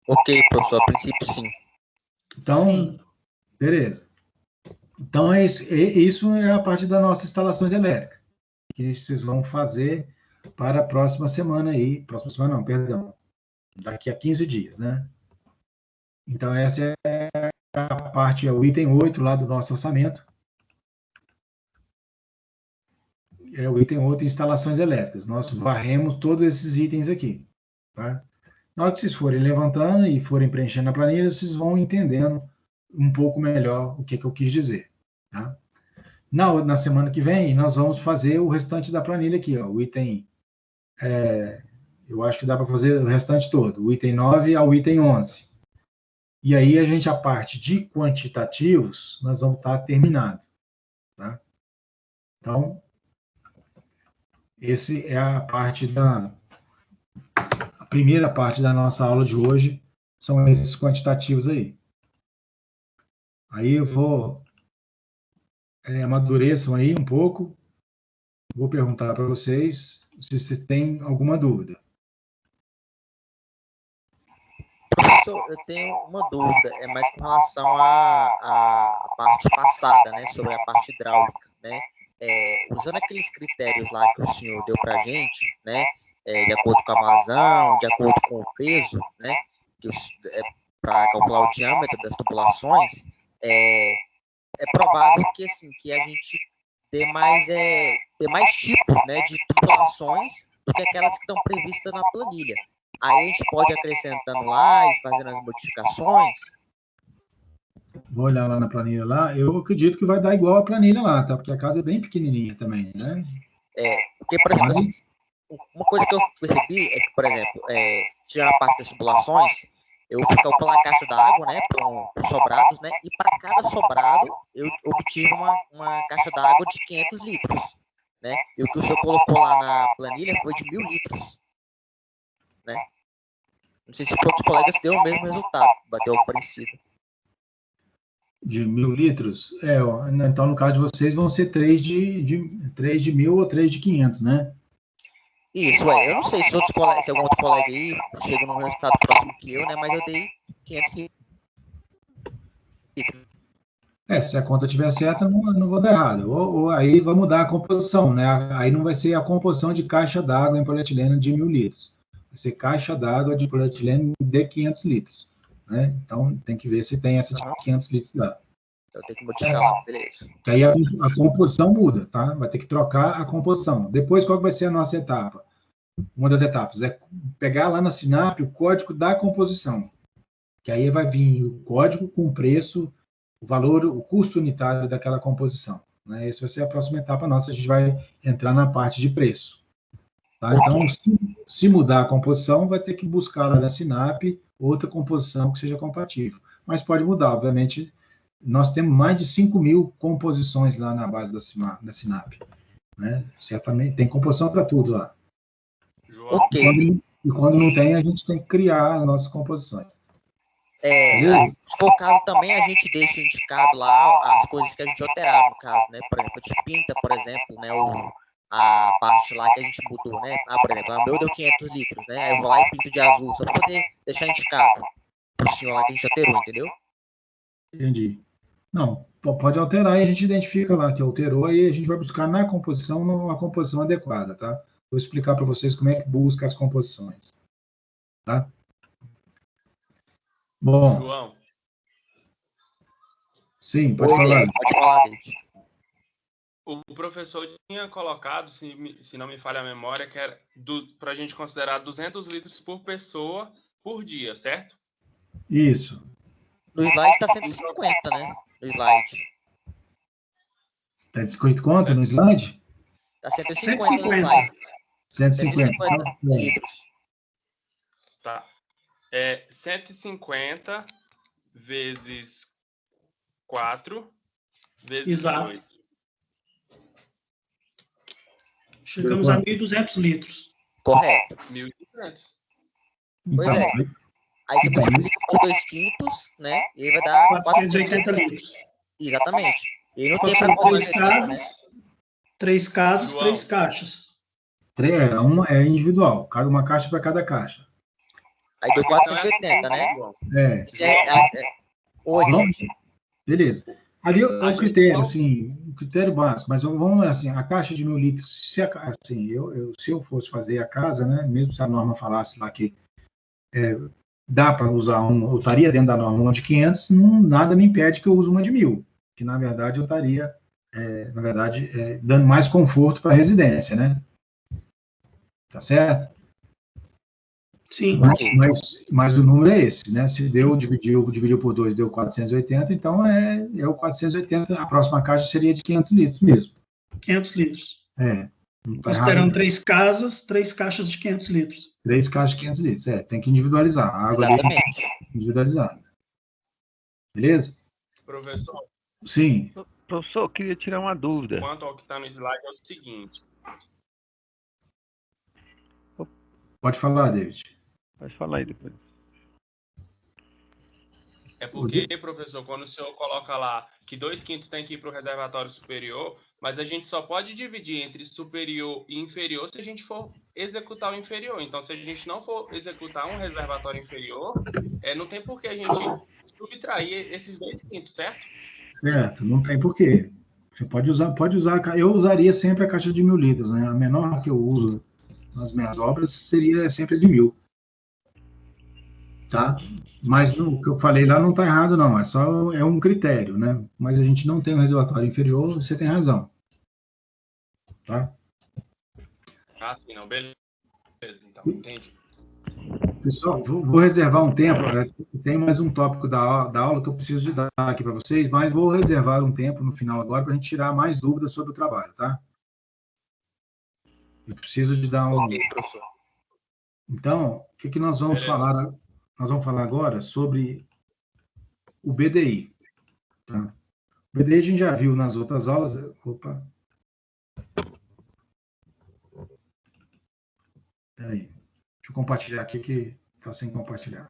[SPEAKER 3] Ok, professor, a princípio sim.
[SPEAKER 5] Então,
[SPEAKER 4] Sim.
[SPEAKER 5] beleza. Então, isso é a parte das nossas instalações elétricas, que vocês vão fazer para a próxima semana aí. Próxima semana não, perdão. Daqui a 15 dias, né? Então, essa é a parte, é o item 8 lá do nosso orçamento. É o item 8, instalações elétricas. Nós varremos todos esses itens aqui. Tá? Na hora que vocês forem levantando e forem preenchendo a planilha, vocês vão entendendo um pouco melhor o que eu quis dizer. Tá? Na semana que vem, nós vamos fazer o restante da planilha aqui. Ó, o item... eu acho que dá para fazer o restante todo. O item 9 ao item 11. E aí, a parte de quantitativos, nós vamos estar terminado. Tá? Então, esse é a primeira parte da nossa aula de hoje, são esses quantitativos aí. Aí eu vou amadureçam aí um pouco, vou perguntar para vocês se vocês têm alguma dúvida.
[SPEAKER 3] professor, eu tenho uma dúvida, é mais com relação à parte passada, né, sobre a parte hidráulica, né? Usando aqueles critérios lá que o senhor deu para a gente, né, de acordo com a vazão, de acordo com o peso, né, para calcular o diâmetro das tubulações, é provável que, assim, que a gente dê mais tipos, né, de tubulações do que aquelas que estão previstas na planilha. Aí a gente pode ir acrescentando lá e fazendo as modificações.
[SPEAKER 5] Vou olhar lá na planilha lá. Eu acredito que vai dar igual a planilha lá, tá? Porque a casa é bem pequenininha também, né?
[SPEAKER 3] Porque, por exemplo, assim, uma coisa que eu percebi é que, por exemplo, tirando a parte das tubulações, eu fui calcular a caixa d'água, né, para os sobrados, né, e para cada sobrado eu obtive uma caixa d'água de 500 litros, né? E o que o senhor colocou lá na planilha foi de 1.000 litros, né? Não sei se para outros colegas deu o mesmo resultado, bateu algo parecido.
[SPEAKER 5] De 1.000 litros? Então, no caso de vocês, vão ser 3 de 1.000 ou 3 de 500, né?
[SPEAKER 3] Isso, eu não sei se algum outro colega aí chega num resultado próximo que eu, né, mas eu dei 500 litros.
[SPEAKER 5] Se a conta estiver certa, não vou dar errado. Ou aí vai mudar a composição, né? Aí não vai ser a composição de caixa d'água em polietileno de 1.000 litros. Vai ser caixa d'água de polietileno de 500 litros. Né? Então, tem que ver se tem essa de 500 litros lá.
[SPEAKER 3] Eu tenho que modificar lá, beleza.
[SPEAKER 5] Que aí a composição muda, tá? Vai ter que trocar a composição. Depois, qual vai ser a nossa etapa? Uma das etapas é pegar lá na Sinap o código da composição. Que aí vai vir o código com o preço, o valor, o custo unitário daquela composição. Né? Essa vai ser a próxima etapa nossa. A gente vai entrar na parte de preço. Tá? Então, se mudar a composição, vai ter que buscar lá na Sinap outra composição que seja compatível. Mas pode mudar, obviamente. Nós temos mais de 5.000 composições lá na base da Sinap. Né? Certamente, tem composição para tudo lá.
[SPEAKER 3] Ok.
[SPEAKER 5] E quando não tem, a gente tem que criar as nossas composições.
[SPEAKER 3] Se for o caso também, a gente deixa indicado lá as coisas que a gente alterar, no caso, né? Por exemplo, de pinta, por exemplo, né? A parte lá que a gente mudou, né? Por exemplo, o meu deu 500 litros, né? Aí eu vou lá e pinto de azul, só para poder deixar indicado pro senhor lá que a gente alterou, entendeu?
[SPEAKER 5] Entendi. Não, pode alterar e a gente identifica lá que alterou e a gente vai buscar na composição uma composição adequada, tá? Vou explicar para vocês como é que busca as composições. Tá? Bom.
[SPEAKER 6] João.
[SPEAKER 5] Sim, pode falar.
[SPEAKER 3] Pode falar, David.
[SPEAKER 6] O professor tinha colocado, se não me falha a memória, que era para a gente considerar 200 litros por pessoa por dia, certo?
[SPEAKER 5] Isso.
[SPEAKER 3] No slide está 150, né? No slide.
[SPEAKER 5] Está escrito quanto no slide?
[SPEAKER 3] Está 150 no slide.
[SPEAKER 5] 150
[SPEAKER 3] litros.
[SPEAKER 6] Tá. 150 vezes 4 vezes 2.
[SPEAKER 4] Chegamos a 1.200 litros.
[SPEAKER 3] Correto.
[SPEAKER 6] 1.200.
[SPEAKER 3] Pois é. Aí você multiplica por 2 quintos, né? E aí vai dar
[SPEAKER 4] 480 litros.
[SPEAKER 3] Exatamente. E não
[SPEAKER 4] pode
[SPEAKER 3] tem
[SPEAKER 4] ser 3 casas, né? 3 casas, João. 3 caixas.
[SPEAKER 5] Uma é individual, uma caixa para cada caixa.
[SPEAKER 3] Aí deu 480, né?
[SPEAKER 5] Beleza. Ali é o critério, assim, o critério básico, mas vamos lá, assim, a caixa de 1.000 litros, se eu fosse fazer a casa, né, mesmo se a norma falasse lá que dá para usar eu estaria dentro da norma uma de 500, nada me impede que eu use uma de 1.000, que na verdade eu estaria, dando mais conforto para a residência, né? Tá certo?
[SPEAKER 4] Sim.
[SPEAKER 5] Mas o número é esse, né? Se dividiu por 2, deu 480, então é o 480, a próxima caixa seria de 500 litros mesmo.
[SPEAKER 4] 500 litros.
[SPEAKER 5] Tá
[SPEAKER 4] considerando 3 casas, 3 caixas de 500 litros.
[SPEAKER 5] 3 caixas de 500 litros, tem que individualizar. A água ali individualizada. Beleza?
[SPEAKER 6] Professor.
[SPEAKER 5] Sim.
[SPEAKER 10] Professor, eu queria tirar uma dúvida.
[SPEAKER 6] Quanto ao que está no slide é o seguinte.
[SPEAKER 5] Pode falar, David.
[SPEAKER 10] Pode falar aí depois.
[SPEAKER 6] É porque, professor, quando o senhor coloca lá que 2/5 tem que ir para o reservatório superior, mas a gente só pode dividir entre superior e inferior se a gente for executar o inferior. Então, se a gente não for executar um reservatório inferior, não tem por que a gente subtrair esses 2/5, certo?
[SPEAKER 5] Certo, não tem porquê. Você pode usar, eu usaria sempre a caixa de 1.000 litros, né? A menor que eu uso nas minhas obras seria sempre a de 1.000. Tá? Mas o que eu falei lá não está errado, não. É um critério, né? Mas a gente não tem um reservatório inferior, você tem razão. Tá?
[SPEAKER 6] Ah, sim, não. Beleza, então. Entendi.
[SPEAKER 5] Pessoal, vou reservar um tempo. Tem mais um tópico da aula que eu preciso de dar aqui para vocês, mas vou reservar um tempo no final agora para a gente tirar mais dúvidas sobre o trabalho, tá? Eu preciso de dar um...
[SPEAKER 3] Ok, professor.
[SPEAKER 5] Então, o que nós vamos falar? Nós vamos falar agora sobre o BDI. Tá? O BDI a gente já viu nas outras aulas. Opa. Peraí. Deixa eu compartilhar aqui que está sem compartilhar.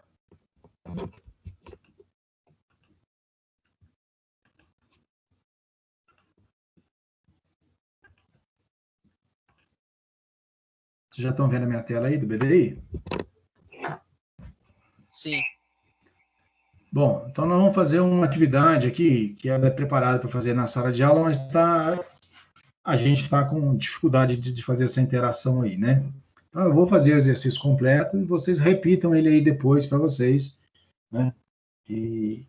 [SPEAKER 5] Vocês já estão vendo a minha tela aí do BDI?
[SPEAKER 3] Sim.
[SPEAKER 5] Bom, então nós vamos fazer uma atividade aqui que ela é preparada para fazer na sala de aula, mas a gente está com dificuldade de fazer essa interação aí, né? Então eu vou fazer o exercício completo e vocês repitam ele aí depois para vocês, né? E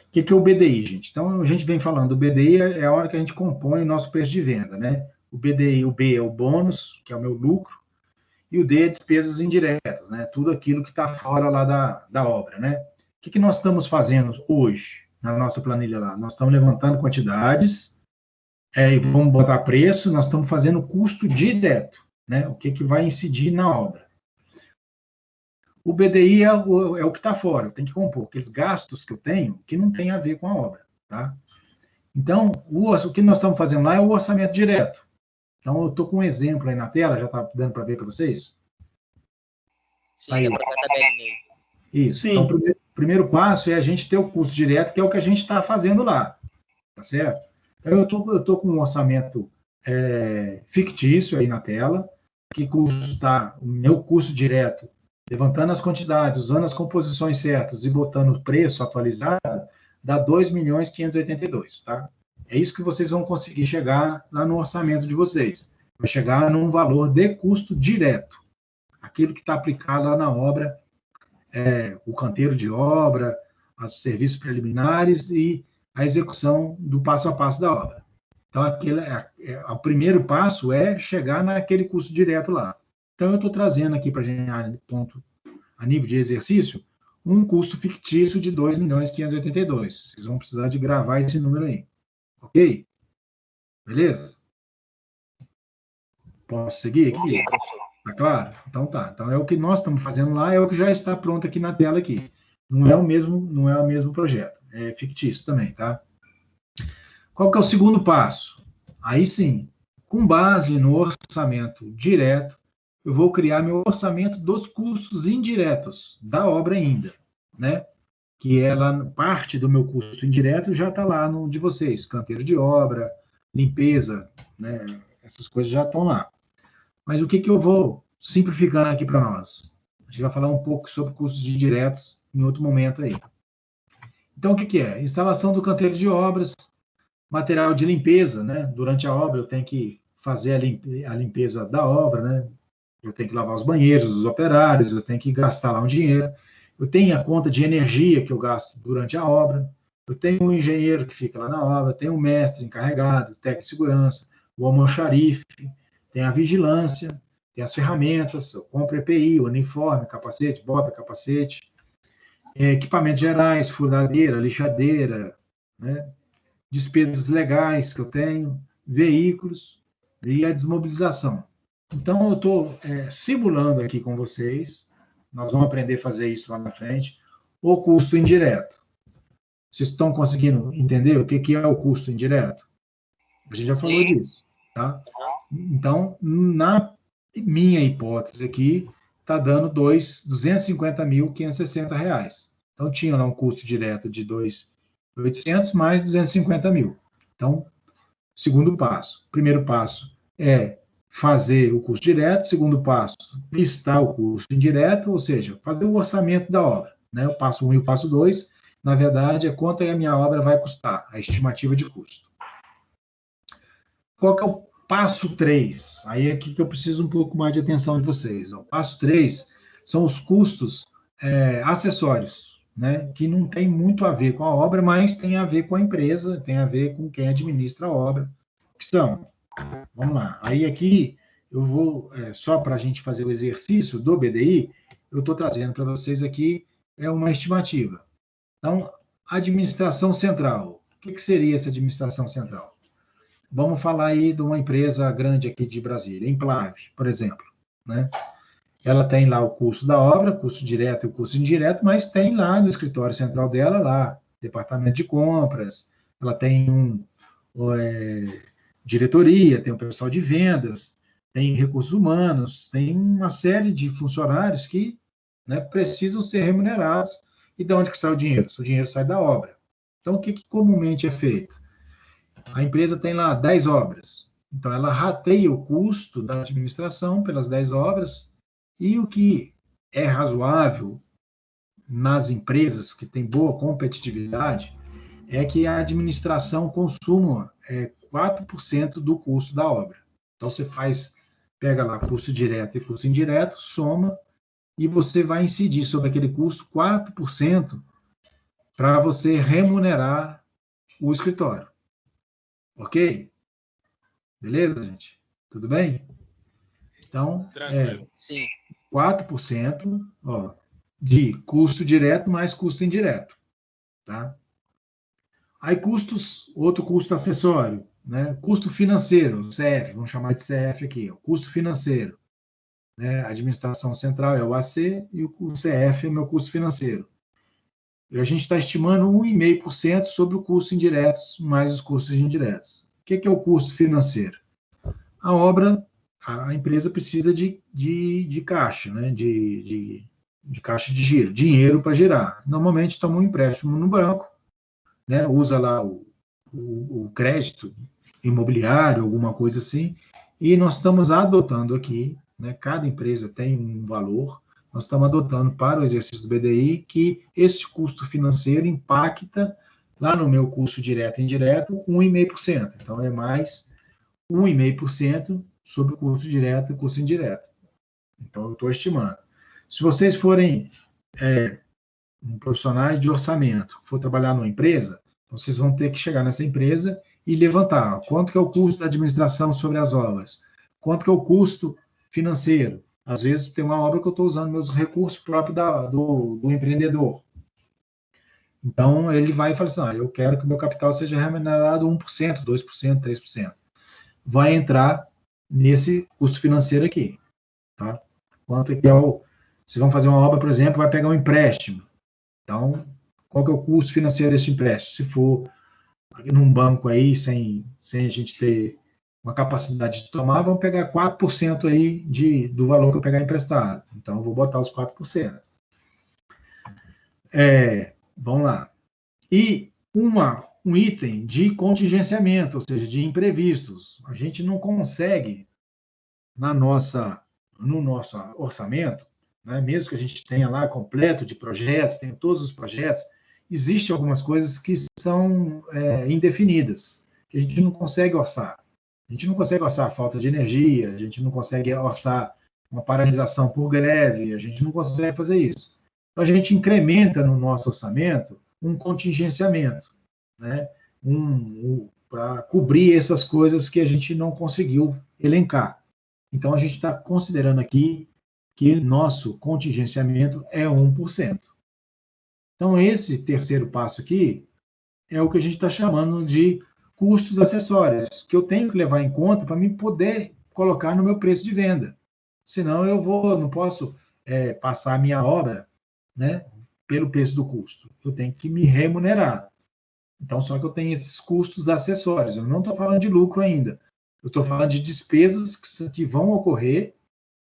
[SPEAKER 5] o que é o BDI, gente? Então a gente vem falando, o BDI é a hora que a gente compõe o nosso preço de venda, né? O BDI, o B é o bônus, que é o meu lucro, e o D é despesas indiretas, né? Tudo aquilo que está fora lá da obra, né? O que nós estamos fazendo hoje na nossa planilha lá? Nós estamos levantando quantidades, e vamos botar preço, nós estamos fazendo custo direto, né? O que vai incidir na obra. O BDI é o que está fora, eu tenho que compor aqueles gastos que eu tenho que não tem a ver com a obra, tá? Então, o que nós estamos fazendo lá é o orçamento direto. Então, eu estou com um exemplo aí na tela, já está dando para ver para vocês?
[SPEAKER 3] Sim, dá para ver a tabelinha aí.
[SPEAKER 5] Isso.
[SPEAKER 4] Sim.
[SPEAKER 5] Então, o primeiro passo é a gente ter o custo direto, que é o que a gente está fazendo lá, tá certo? Então, eu estou com um orçamento fictício aí na tela, que custa o meu custo direto, levantando as quantidades, usando as composições certas e botando o preço atualizado, dá 2.582.000, tá? É isso que vocês vão conseguir chegar lá no orçamento de vocês. Vai chegar num valor de custo direto. Aquilo que está aplicado lá na obra, o canteiro de obra, os serviços preliminares e a execução do passo a passo da obra. Então, o primeiro passo é chegar naquele custo direto lá. Então, eu estou trazendo aqui para a gente, a nível de exercício, um custo fictício de 2.582.000. Vocês vão precisar de gravar esse número aí. Ok? Beleza? Posso seguir aqui? Tá claro? Então tá. Então é o que nós estamos fazendo lá, é o que já está pronto aqui na tela aqui. Não é o mesmo projeto. É fictício também, tá? Qual que é o segundo passo? Aí sim, com base no orçamento direto, eu vou criar meu orçamento dos custos indiretos da obra ainda, né? Que parte do meu custo indireto já está lá no de vocês, canteiro de obra, limpeza, né? Essas coisas já estão lá. Mas o que eu vou simplificando aqui para nós? A gente vai falar um pouco sobre custos indiretos em outro momento aí. Então, o que é? Instalação do canteiro de obras, material de limpeza, né? Durante a obra eu tenho que fazer a limpeza da obra, né? Eu tenho que lavar os banheiros dos operários, eu tenho que gastar lá um dinheiro. Eu tenho a conta de energia que eu gasto durante a obra, eu tenho um engenheiro que fica lá na obra, tenho um mestre encarregado, técnico de segurança, o almoxarife, tem a vigilância, tem as ferramentas, eu compro EPI, uniforme, capacete, bota, capacete, equipamentos gerais, furadeira, lixadeira, né? Despesas legais que eu tenho, veículos e a desmobilização. Então, eu estou simulando aqui com vocês, nós vamos aprender a fazer isso lá na frente, o custo indireto. Vocês estão conseguindo entender o que é o custo indireto? A gente já falou disso, tá? Então, na minha hipótese aqui, está dando R$ 250.560. Então, tinha lá um custo direto de 2.800 mais 250 mil. Então, segundo passo. Primeiro passo é fazer o custo direto. Segundo passo, listar o custo indireto, ou seja, fazer o orçamento da obra. Né? O passo 1 e o passo 2, na verdade, é quanto a minha obra vai custar, a estimativa de custo. Qual que é o passo 3? Aí é aqui que eu preciso um pouco mais de atenção de vocês. O passo 3 são os custos acessórios, né? Que não tem muito a ver com a obra, mas tem a ver com a empresa, tem a ver com quem administra a obra, que são, vamos lá, aí aqui eu vou, só para a gente fazer o exercício do BDI, eu estou trazendo para vocês aqui uma estimativa. Então, administração central. O que seria essa administração central? Vamos falar aí de uma empresa grande aqui de Brasília, Emplave, por exemplo, né? Ela tem lá o custo da obra, custo direto e o custo indireto, mas tem lá no escritório central dela, lá, departamento de compras, ela tem diretoria, tem o pessoal de vendas, tem recursos humanos, tem uma série de funcionários que, né, precisam ser remunerados. E de onde que sai o dinheiro? O dinheiro sai da obra. Então, o que comumente é feito? A empresa tem lá 10 obras. Então, ela rateia o custo da administração pelas 10 obras, e o que é razoável nas empresas que têm boa competitividade é que a administração consuma 4% do custo da obra. Então, você pega lá custo direto e custo indireto, soma, e você vai incidir sobre aquele custo 4% para você remunerar o escritório. Ok? Beleza, gente? Tudo bem? Então,
[SPEAKER 3] Sim.
[SPEAKER 5] 4% de custo direto mais custo indireto. Tá? Aí outro custo acessório, né? Custo financeiro, CF, vamos chamar de CF aqui, o custo financeiro. Né? A administração central é o AC e o CF é o meu custo financeiro. E a gente está estimando 1,5% sobre o custo indiretos mais os custos indiretos. O que é o custo financeiro? A empresa precisa de caixa, né? de caixa de giro, dinheiro para girar. Normalmente toma um empréstimo no banco, né? Usa lá o crédito imobiliário, alguma coisa assim, e nós estamos adotando aqui, né? Cada empresa tem um valor, nós estamos adotando para o exercício do BDI que este custo financeiro impacta lá no meu custo direto e indireto 1,5%. Então, é mais 1,5% sobre o custo direto e custo indireto. Então, eu estou estimando. Se vocês forem profissionais de orçamento, for trabalhar numa empresa, vocês vão ter que chegar nessa empresa e levantar quanto que é o custo da administração sobre as obras, quanto que é o custo financeiro. Às vezes, tem uma obra que eu estou usando meus recursos próprios do empreendedor. Então, ele vai e fala assim, eu quero que o meu capital seja remunerado 1%, 2%, 3%. Vai entrar nesse custo financeiro aqui. Tá? Quanto que é se vão fazer uma obra, por exemplo, vai pegar um empréstimo. Então, qual que é o custo financeiro desse empréstimo? Se for num banco aí, sem a gente ter uma capacidade de tomar, vamos pegar 4% aí do valor que eu pegar emprestado. Então, eu vou botar os 4%. Vamos lá. E um item de contingenciamento, ou seja, de imprevistos. A gente não consegue, no nosso orçamento, né, mesmo que a gente tenha lá completo de projetos, tenha todos os projetos, existem algumas coisas que são indefinidas, que a gente não consegue orçar. A gente não consegue orçar a falta de energia, a gente não consegue orçar uma paralisação por greve, a gente não consegue fazer isso. Então, a gente incrementa no nosso orçamento um contingenciamento, né? Para cobrir essas coisas que a gente não conseguiu elencar. Então, a gente está considerando aqui que nosso contingenciamento é 1%. Então, esse terceiro passo aqui é o que a gente está chamando de custos acessórios, que eu tenho que levar em conta para mim poder colocar no meu preço de venda. Senão, eu não posso passar a minha obra, né, pelo preço do custo. Eu tenho que me remunerar. Então, só que eu tenho esses custos acessórios. Eu não estou falando de lucro ainda. Eu estou falando de despesas que vão ocorrer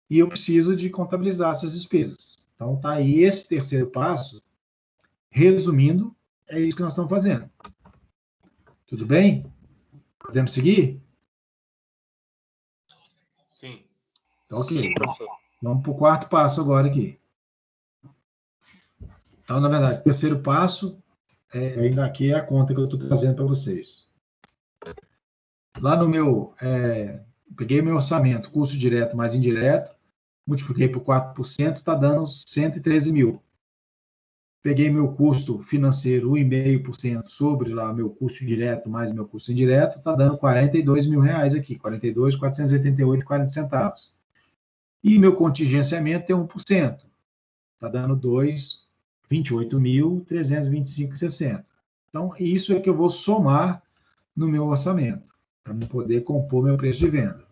[SPEAKER 5] e eu preciso de contabilizar essas despesas. Então, está aí esse terceiro passo, resumindo, é isso que nós estamos fazendo. Tudo bem? Podemos seguir?
[SPEAKER 6] Sim.
[SPEAKER 5] Então, ok.
[SPEAKER 3] Sim, professor.
[SPEAKER 5] Vamos para o quarto passo agora aqui. Então, na verdade, o terceiro passo ainda aqui é a conta que eu estou trazendo para vocês. Lá no meu... peguei meu orçamento, custo direto mais indireto, multipliquei por 4%, está dando 113 mil. Peguei meu custo financeiro, 1,5% sobre lá meu custo direto mais meu custo indireto, está dando 42 mil reais aqui, 42.488,40 centavos. E meu contingenciamento é 1%, está dando 28.325,60. Então, isso é que eu vou somar no meu orçamento, para eu poder compor meu preço de venda.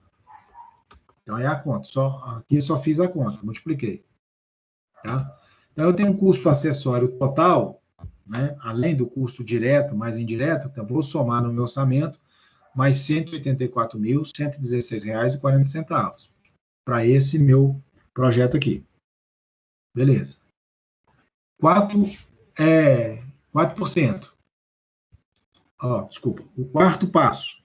[SPEAKER 5] Então, é a conta. Aqui eu só fiz a conta, multipliquei. Tá? Então, eu tenho um custo acessório total, né, além do custo direto mais indireto, então vou somar no meu orçamento mais R$ 184.116,40 para esse meu projeto aqui. Beleza. 4%. Desculpa. O quarto passo.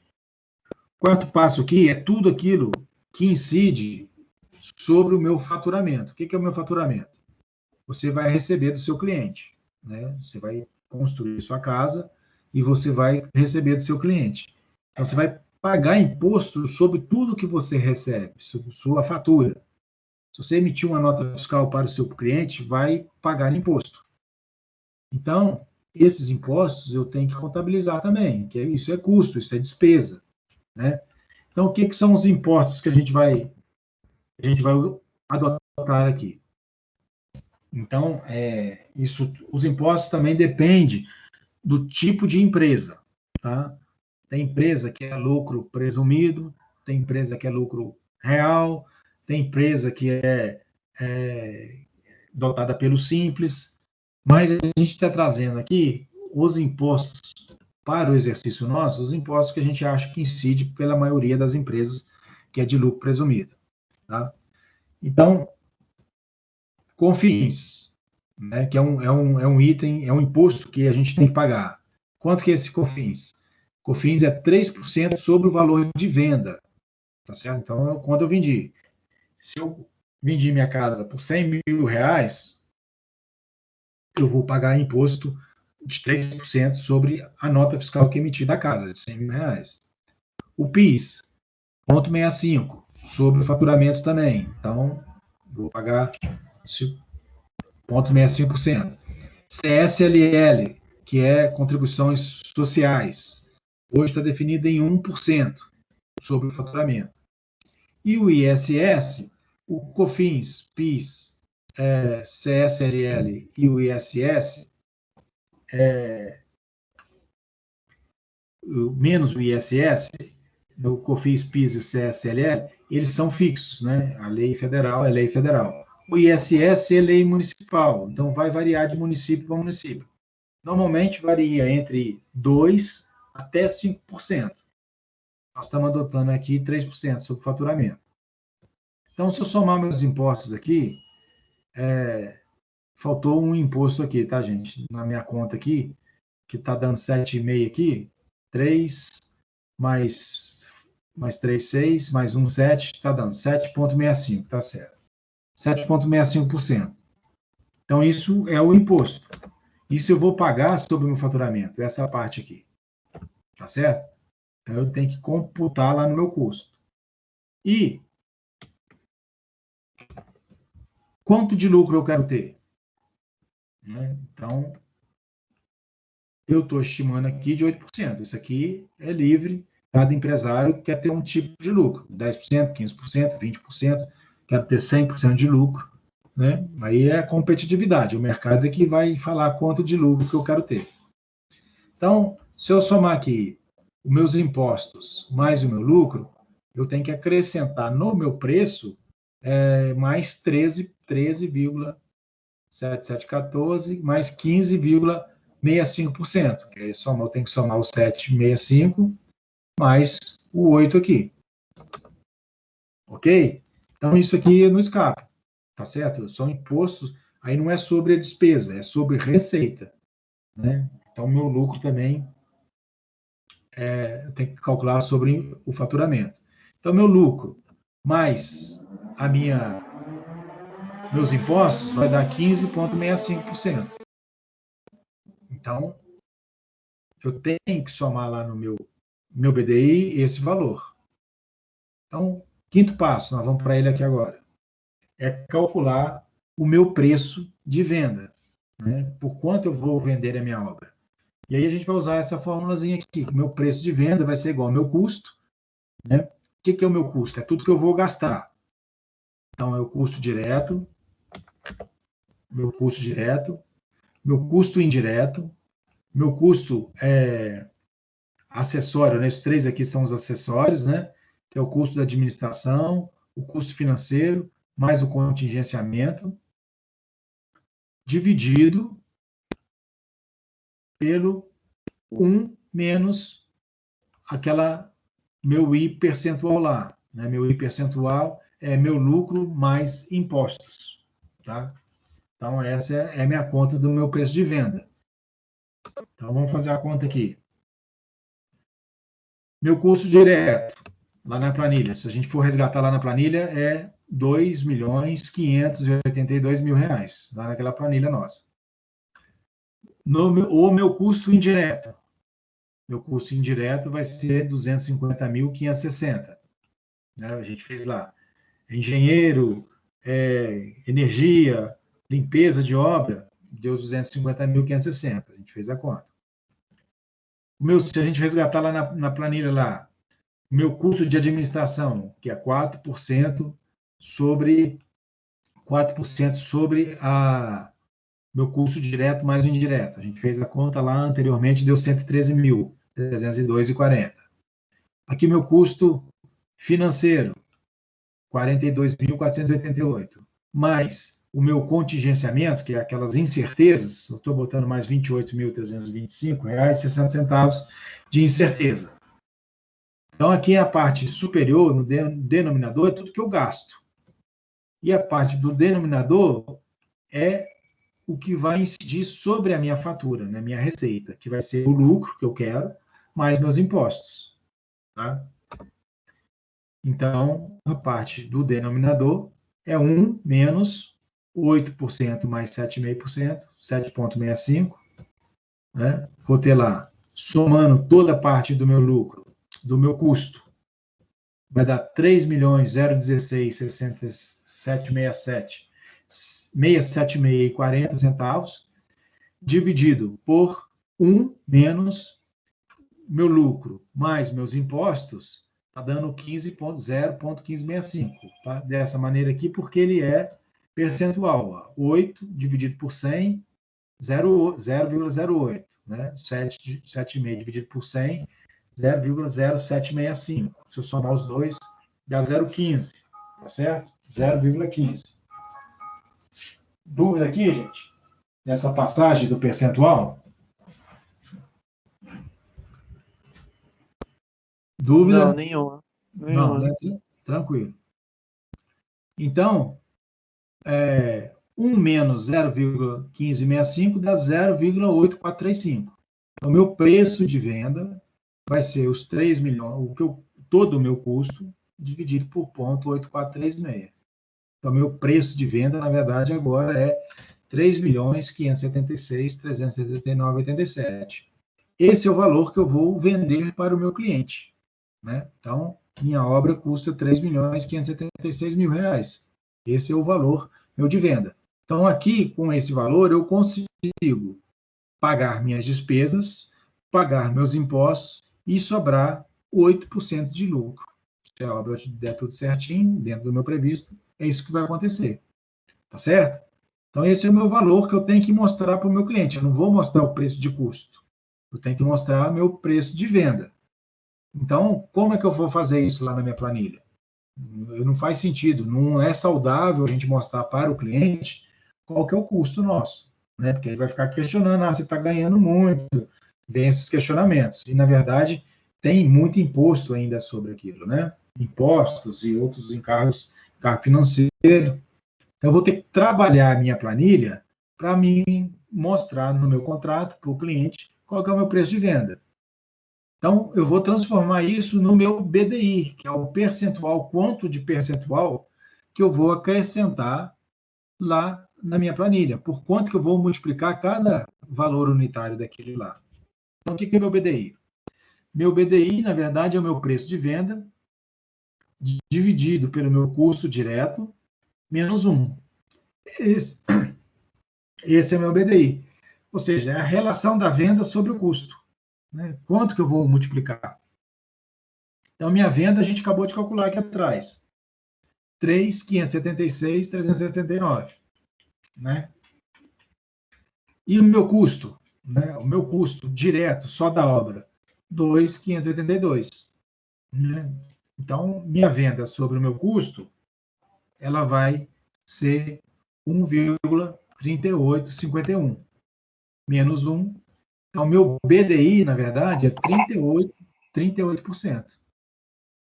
[SPEAKER 5] O quarto passo aqui é tudo aquilo que incide sobre o meu faturamento. O que é o meu faturamento? Você vai receber do seu cliente, né? Você vai construir sua casa e você vai receber do seu cliente. Então, você vai pagar imposto sobre tudo que você recebe, sobre sua fatura. Se você emitir uma nota fiscal para o seu cliente, vai pagar imposto. Então, esses impostos eu tenho que contabilizar também, que isso é custo, isso é despesa, né? Então, o que são os impostos que a gente vai adotar aqui? Então, os impostos também dependem do tipo de empresa, tá? Tem empresa que é lucro presumido, tem empresa que é lucro real, tem empresa que é dotada pelo Simples, mas a gente está trazendo aqui os impostos para o exercício nosso, os impostos que a gente acha que incide pela maioria das empresas, que é de lucro presumido, tá? Então, COFINS, né, que é um item, é um imposto que a gente tem que pagar. Quanto que é esse COFINS? COFINS é 3% sobre o valor de venda, tá certo? Então, quando eu vendi, se eu vendi minha casa por 100 mil reais, eu vou pagar imposto de 3% sobre a nota fiscal que emiti da casa, de 100 mil reais. O PIS, 0,65, sobre o faturamento também. Então, vou pagar 0,65%. CSLL, que é contribuições sociais, hoje está definido em 1% sobre o faturamento. E o ISS, o COFINS, PIS, CSLL e o ISS, menos o ISS, o COFINS, PIS e o CSLL, eles são fixos, né? A lei federal é lei federal. O ISS é lei municipal, então vai variar de município para município. Normalmente varia entre 2% até 5%. Nós estamos adotando aqui 3% sobre o faturamento. Então, se eu somar meus impostos aqui, faltou um imposto aqui, tá, gente? Na minha conta aqui, que está dando 7,5 aqui, 3 mais 3, 6, mais 1, 7, está dando 7,65, tá certo. 7,65%. Então, isso é o imposto. Isso eu vou pagar sobre o meu faturamento, essa parte aqui. Tá certo? Então, eu tenho que computar lá no meu custo. E quanto de lucro eu quero ter? Então, eu estou estimando aqui de 8%. Isso aqui é livre. Cada empresário quer ter um tipo de lucro. 10%, 15%, 20%. Quero ter 100% de lucro. Né? Aí é a competitividade. O mercado é que vai falar quanto de lucro que eu quero ter. Então, se eu somar aqui os meus impostos mais o meu lucro, eu tenho que acrescentar no meu preço mais 13,7714 mais 15,65%. Que aí eu tenho que somar o 7,65 mais o 8 aqui. Ok? Então, isso aqui não escapa. Tá certo? São impostos, aí não é sobre a despesa, é sobre receita. né? Então, meu lucro também eu tenho que calcular sobre o faturamento. Então, meu lucro mais meus impostos vai dar 15,65%. Então, eu tenho que somar lá no meu BDI esse valor. Então, quinto passo, nós vamos para ele aqui agora, é calcular o meu preço de venda, né? Por quanto eu vou vender a minha obra. E aí a gente vai usar essa formulazinha aqui. O meu preço de venda vai ser igual ao meu custo, né? O que é o meu custo? É tudo que eu vou gastar. Então, é o custo direto, meu custo indireto, meu custo acessório, né? Esses três aqui são os acessórios, né? Que é o custo da administração, o custo financeiro, mais o contingenciamento, dividido pelo 1 menos aquela meu I percentual lá, né? Meu I percentual é meu lucro mais impostos, tá? Então, essa é a minha conta do meu preço de venda. Então, vamos fazer a conta aqui. Meu custo direto, lá na planilha, se a gente for resgatar lá na planilha, é R$ 2.582.000, lá naquela planilha nossa. O meu custo indireto. Meu custo indireto vai ser 250.560. Né? A gente fez lá. Engenheiro, energia, limpeza de obra, deu 250.560. A gente fez a conta. Se a gente resgatar lá na planilha lá, meu custo de administração, que é 4% sobre meu custo direto mais o indireto. A gente fez a conta lá anteriormente, deu 113.302,40. Aqui meu custo financeiro, 42.488. Mais o meu contingenciamento, que é aquelas incertezas, eu estou botando mais R$ 28.325,60 de incerteza. Então, aqui a parte superior, no denominador, é tudo que eu gasto. E a parte do denominador é o que vai incidir sobre a minha fatura, né, minha receita, que vai ser o lucro que eu quero, mais meus impostos. Tá? Então, a parte do denominador é 1 menos 8% mais 7,5%, 7,65%. Né? Vou ter lá, somando toda a parte do meu lucro, do meu custo, vai dar 3.016.676,40 centavos, dividido por 1 menos meu lucro mais meus impostos, está dando 15,0,1565. Tá? Dessa maneira aqui, porque ele é percentual. 8 dividido por 100, 0,08. Né? 7,5 dividido por 100, 0,0765. Se eu somar os dois, dá 0,15. Tá certo? 0,15. Dúvida aqui, gente? Nessa passagem do percentual? Dúvida?
[SPEAKER 2] Não, nenhuma.
[SPEAKER 5] Não, né? Tranquilo. Então, 1 menos 0,1565 dá 0,8435. Então, meu preço de venda vai ser os 3 milhões, todo o meu custo, dividido por 0,8436. Então, meu preço de venda, na verdade, agora é 3.576.379,87. Esse é o valor que eu vou vender para o meu cliente. Né? Então, minha obra custa R$ 3.576.000. Esse é o valor meu de venda. Então, aqui, com esse valor, eu consigo pagar minhas despesas, pagar meus impostos e sobrar 8% de lucro. Se a obra der tudo certinho, dentro do meu previsto, é isso que vai acontecer. Tá certo? Então, esse é o meu valor que eu tenho que mostrar para o meu cliente. Eu não vou mostrar o preço de custo. Eu tenho que mostrar meu preço de venda. Então, como é que eu vou fazer isso lá na minha planilha? Não faz sentido, não é saudável a gente mostrar para o cliente qual que é o custo nosso, né? Porque ele vai ficar questionando, você está ganhando muito, vem esses questionamentos. E, na verdade, tem muito imposto ainda sobre aquilo, né? Impostos e outros encargos, encargo financeiro. Então, eu vou ter que trabalhar a minha planilha para mim mostrar no meu contrato para o cliente qual que é o meu preço de venda. Então, eu vou transformar isso no meu BDI, que é o percentual, quanto de percentual que eu vou acrescentar lá na minha planilha, por quanto que eu vou multiplicar cada valor unitário daquele lá. Então, o que é meu BDI? Meu BDI, na verdade, é o meu preço de venda dividido pelo meu custo direto, menos 1. Esse é o meu BDI. Ou seja, é a relação da venda sobre o custo. Né? Quanto que eu vou multiplicar? Então, minha venda, a gente acabou de calcular aqui atrás. 3.576, 379. Né? E o meu custo? Né? O meu custo direto, só da obra, 2.582. Né? Então, minha venda sobre o meu custo, ela vai ser 1,3851. Menos 1. Então, meu BDI, na verdade, é 38%.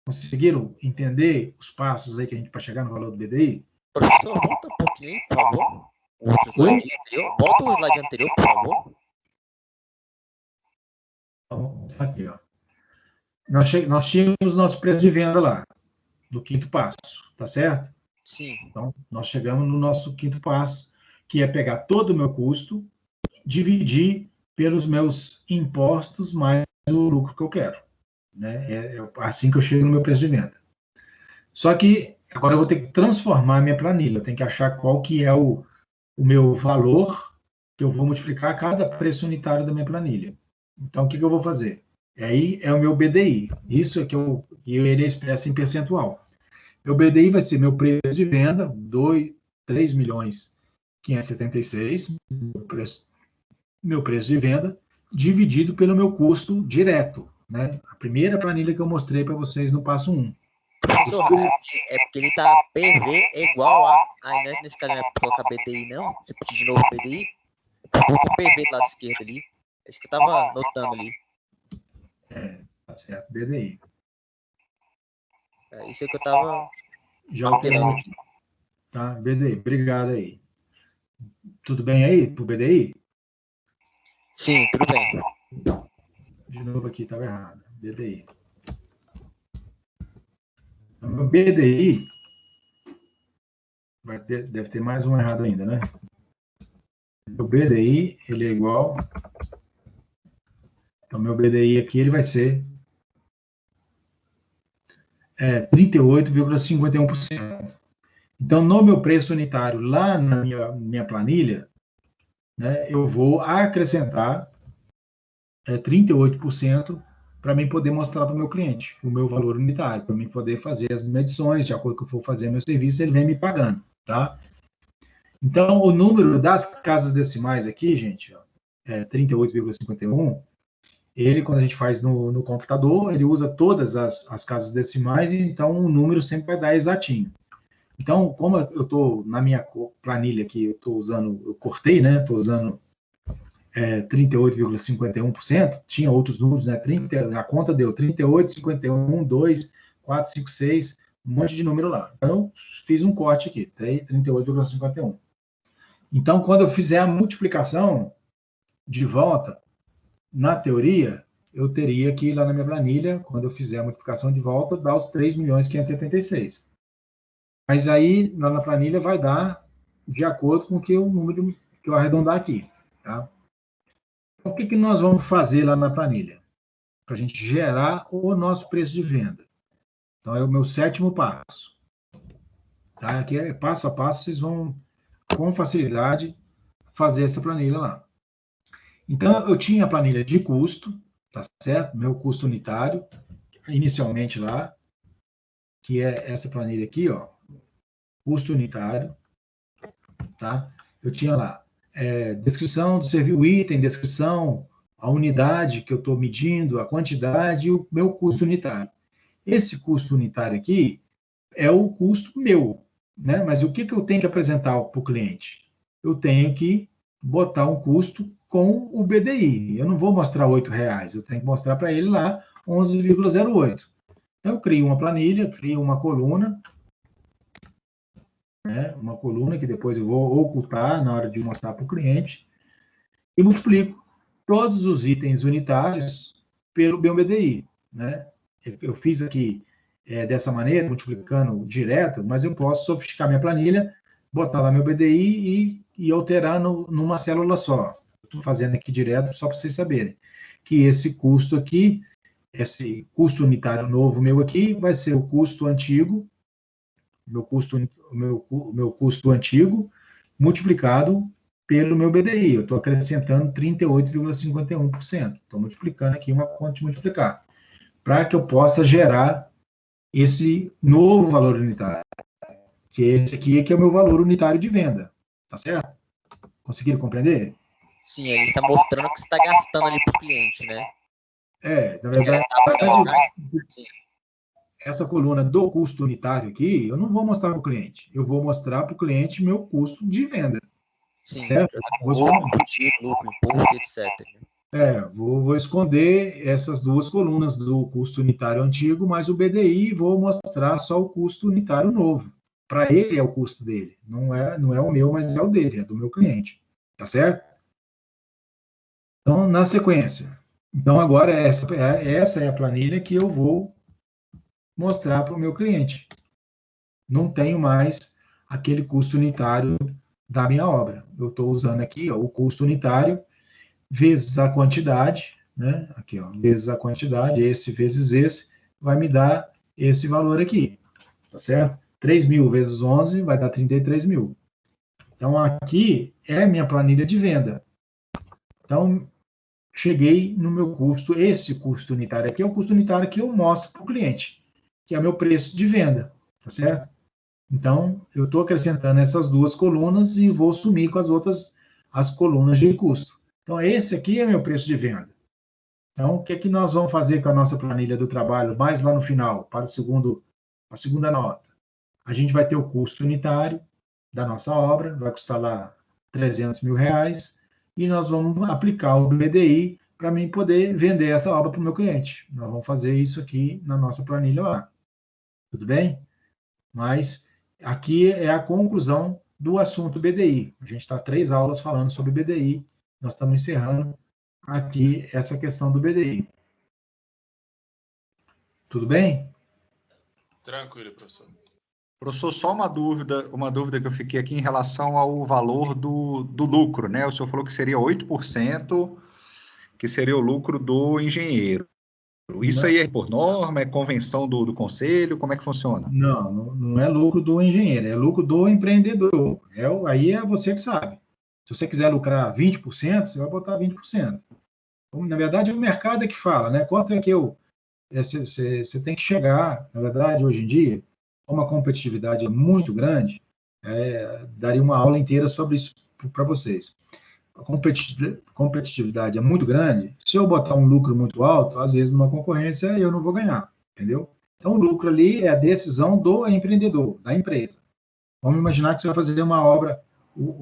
[SPEAKER 5] Conseguiram entender os passos aí que a gente para chegar no valor do BDI?
[SPEAKER 3] Professor, volta um pouquinho, por favor. Outro slide anterior. Volta o slide anterior, por favor.
[SPEAKER 5] Então, aqui, ó. Nós tínhamos nosso preço de venda lá, do quinto passo, tá certo?
[SPEAKER 3] Sim.
[SPEAKER 5] Então, nós chegamos no nosso quinto passo, que é pegar todo o meu custo, dividir pelos meus impostos mais o lucro que eu quero. Né? É assim que eu chego no meu preço de venda. Só que agora eu vou ter que transformar a minha planilha. Eu tenho que achar qual que é o meu valor que eu vou multiplicar cada preço unitário da minha planilha. Então, o que eu vou fazer? Aí é o meu BDI. Isso é que ele expressa em percentual. Meu BDI vai ser meu preço de venda, 3.576, meu preço de venda, dividido pelo meu custo direto. Né? A primeira planilha que eu mostrei para vocês no passo 1.
[SPEAKER 3] Professor, é porque ele tá PV igual a... Aí nesse caso não é colocar BDI não? Repetir de novo BDI? Coloca o PV do lado esquerdo ali. É isso que eu tava notando ali.
[SPEAKER 5] Tá certo, BDI.
[SPEAKER 3] É isso que eu tava...
[SPEAKER 5] Já alterando aqui. Tá, BDI, obrigado aí. Tudo bem aí pro BDI?
[SPEAKER 3] Sim, tudo bem.
[SPEAKER 5] De novo aqui, estava errado. BDI. O BDI deve ter mais um errado ainda, né? O BDI, ele é igual... Então, meu BDI aqui, ele vai ser 38,51%. Então, no meu preço unitário, lá na minha planilha, né, eu vou acrescentar 38% para mim poder mostrar para o meu cliente o meu valor unitário, para mim poder fazer as medições, de acordo com o que eu for fazer meu serviço, ele vem me pagando, tá? Então, o número das casas decimais aqui, gente, ó, 38,51, ele, quando a gente faz no computador, ele usa todas as casas decimais, e então o número sempre vai dar exatinho. Então, como eu estou na minha planilha aqui, eu cortei, né? Estou usando 38,51%, tinha outros números, né? A conta deu 38, 51, 2, 4, 5, 6, um monte de número lá. Então, eu fiz um corte aqui, 38,51. Então, quando eu fizer a multiplicação de volta, na teoria, eu teria que ir lá na minha planilha, quando eu fizer a multiplicação de volta, dar os 3.576. Mas aí, lá na planilha, vai dar de acordo com o número que eu arredondar aqui, tá? Então, o que nós vamos fazer lá na planilha? Para a gente gerar o nosso preço de venda. Então, é o meu 7º passo. Tá? Aqui é passo a passo, vocês vão, com facilidade, fazer essa planilha lá. Então, eu tinha a planilha de custo, tá certo? Meu custo unitário, inicialmente lá, que é essa planilha aqui, ó, custo unitário, tá? Eu tinha lá descrição do serviço, o item, descrição, a unidade que eu estou medindo, a quantidade e o meu custo unitário. Esse custo unitário aqui é o custo meu, né? Mas o que eu tenho que apresentar para o cliente? Eu tenho que botar um custo com o BDI. Eu não vou mostrar R$8, eu tenho que mostrar para ele lá 11,08. Então, eu crio uma planilha, crio uma coluna, né? Uma coluna que depois eu vou ocultar na hora de mostrar para o cliente. e multiplico todos os itens unitários pelo meu BDI, né? Eu fiz aqui dessa maneira, multiplicando direto, mas eu posso sofisticar minha planilha, botar lá meu BDI e alterar numa célula só. Estou fazendo aqui direto só para vocês saberem que esse custo aqui, esse custo unitário novo meu aqui, vai ser o custo antigo, meu custo antigo, multiplicado pelo meu BDI. Eu estou acrescentando 38,51%. Estou multiplicando aqui uma conta de multiplicar, para que eu possa gerar esse novo valor unitário, que esse aqui que é o meu valor unitário de venda. Tá certo? Conseguiram compreender?
[SPEAKER 3] Sim, ele está mostrando que você está gastando ali para o cliente, né?
[SPEAKER 5] Na verdade, essa coluna do custo unitário aqui, eu não vou mostrar para o cliente. Eu vou mostrar para o cliente meu custo de venda.
[SPEAKER 3] Sim,
[SPEAKER 5] certo?
[SPEAKER 3] lucro, imposto, etc.
[SPEAKER 5] Vou esconder essas duas colunas do custo unitário antigo, mas o BDI vou mostrar só o custo unitário novo. Para ele é o custo dele. Não é o meu, mas é o dele, é do meu cliente. Tá certo? Então, na sequência. Então, agora, essa é a planilha que eu vou mostrar para o meu cliente. Não tenho mais aquele custo unitário da minha obra. Eu estou usando aqui o custo unitário vezes a quantidade, né? Aqui, vezes a quantidade, esse vezes esse, vai me dar esse valor aqui. Tá certo? 3.000 vezes 11 vai dar 33.000. Então, aqui é a minha planilha de venda. Então, cheguei no meu custo. Esse custo unitário aqui é o custo unitário que eu mostro para o cliente, que é o meu preço de venda. Tá certo? Então, eu estou acrescentando essas duas colunas e vou sumir com as colunas de custo. Então, esse aqui é meu preço de venda. Então, o que é que nós vamos fazer com a nossa planilha do trabalho, mais lá no final, para a segunda nota? A gente vai ter o custo unitário da nossa obra, vai custar lá R$300.000, e nós vamos aplicar o BDI para mim poder vender essa obra para o meu cliente. Nós vamos fazer isso aqui na nossa planilha lá. Tudo bem? Mas aqui é a conclusão do assunto BDI. A gente está 3 aulas falando sobre BDI. Nós estamos encerrando aqui essa questão do BDI. Tudo bem?
[SPEAKER 6] Tranquilo, professor.
[SPEAKER 7] Professor, só uma dúvida que eu fiquei aqui em relação ao valor do lucro, né? O senhor falou que seria 8%, que seria o lucro do engenheiro. Isso aí é por norma, é convenção do conselho, como é que funciona?
[SPEAKER 5] Não é lucro do engenheiro, é lucro do empreendedor. Aí é você que sabe. Se você quiser lucrar 20%, você vai botar 20%. Então, na verdade, o mercado é que fala, né? Quanto é que você tem que chegar, na verdade, hoje em dia, como a competitividade é muito grande, daria uma aula inteira sobre isso para vocês. A competitividade é muito grande, se eu botar um lucro muito alto, às vezes numa concorrência eu não vou ganhar, entendeu? Então, o lucro ali é a decisão do empreendedor, da empresa. Vamos imaginar que você vai fazer uma obra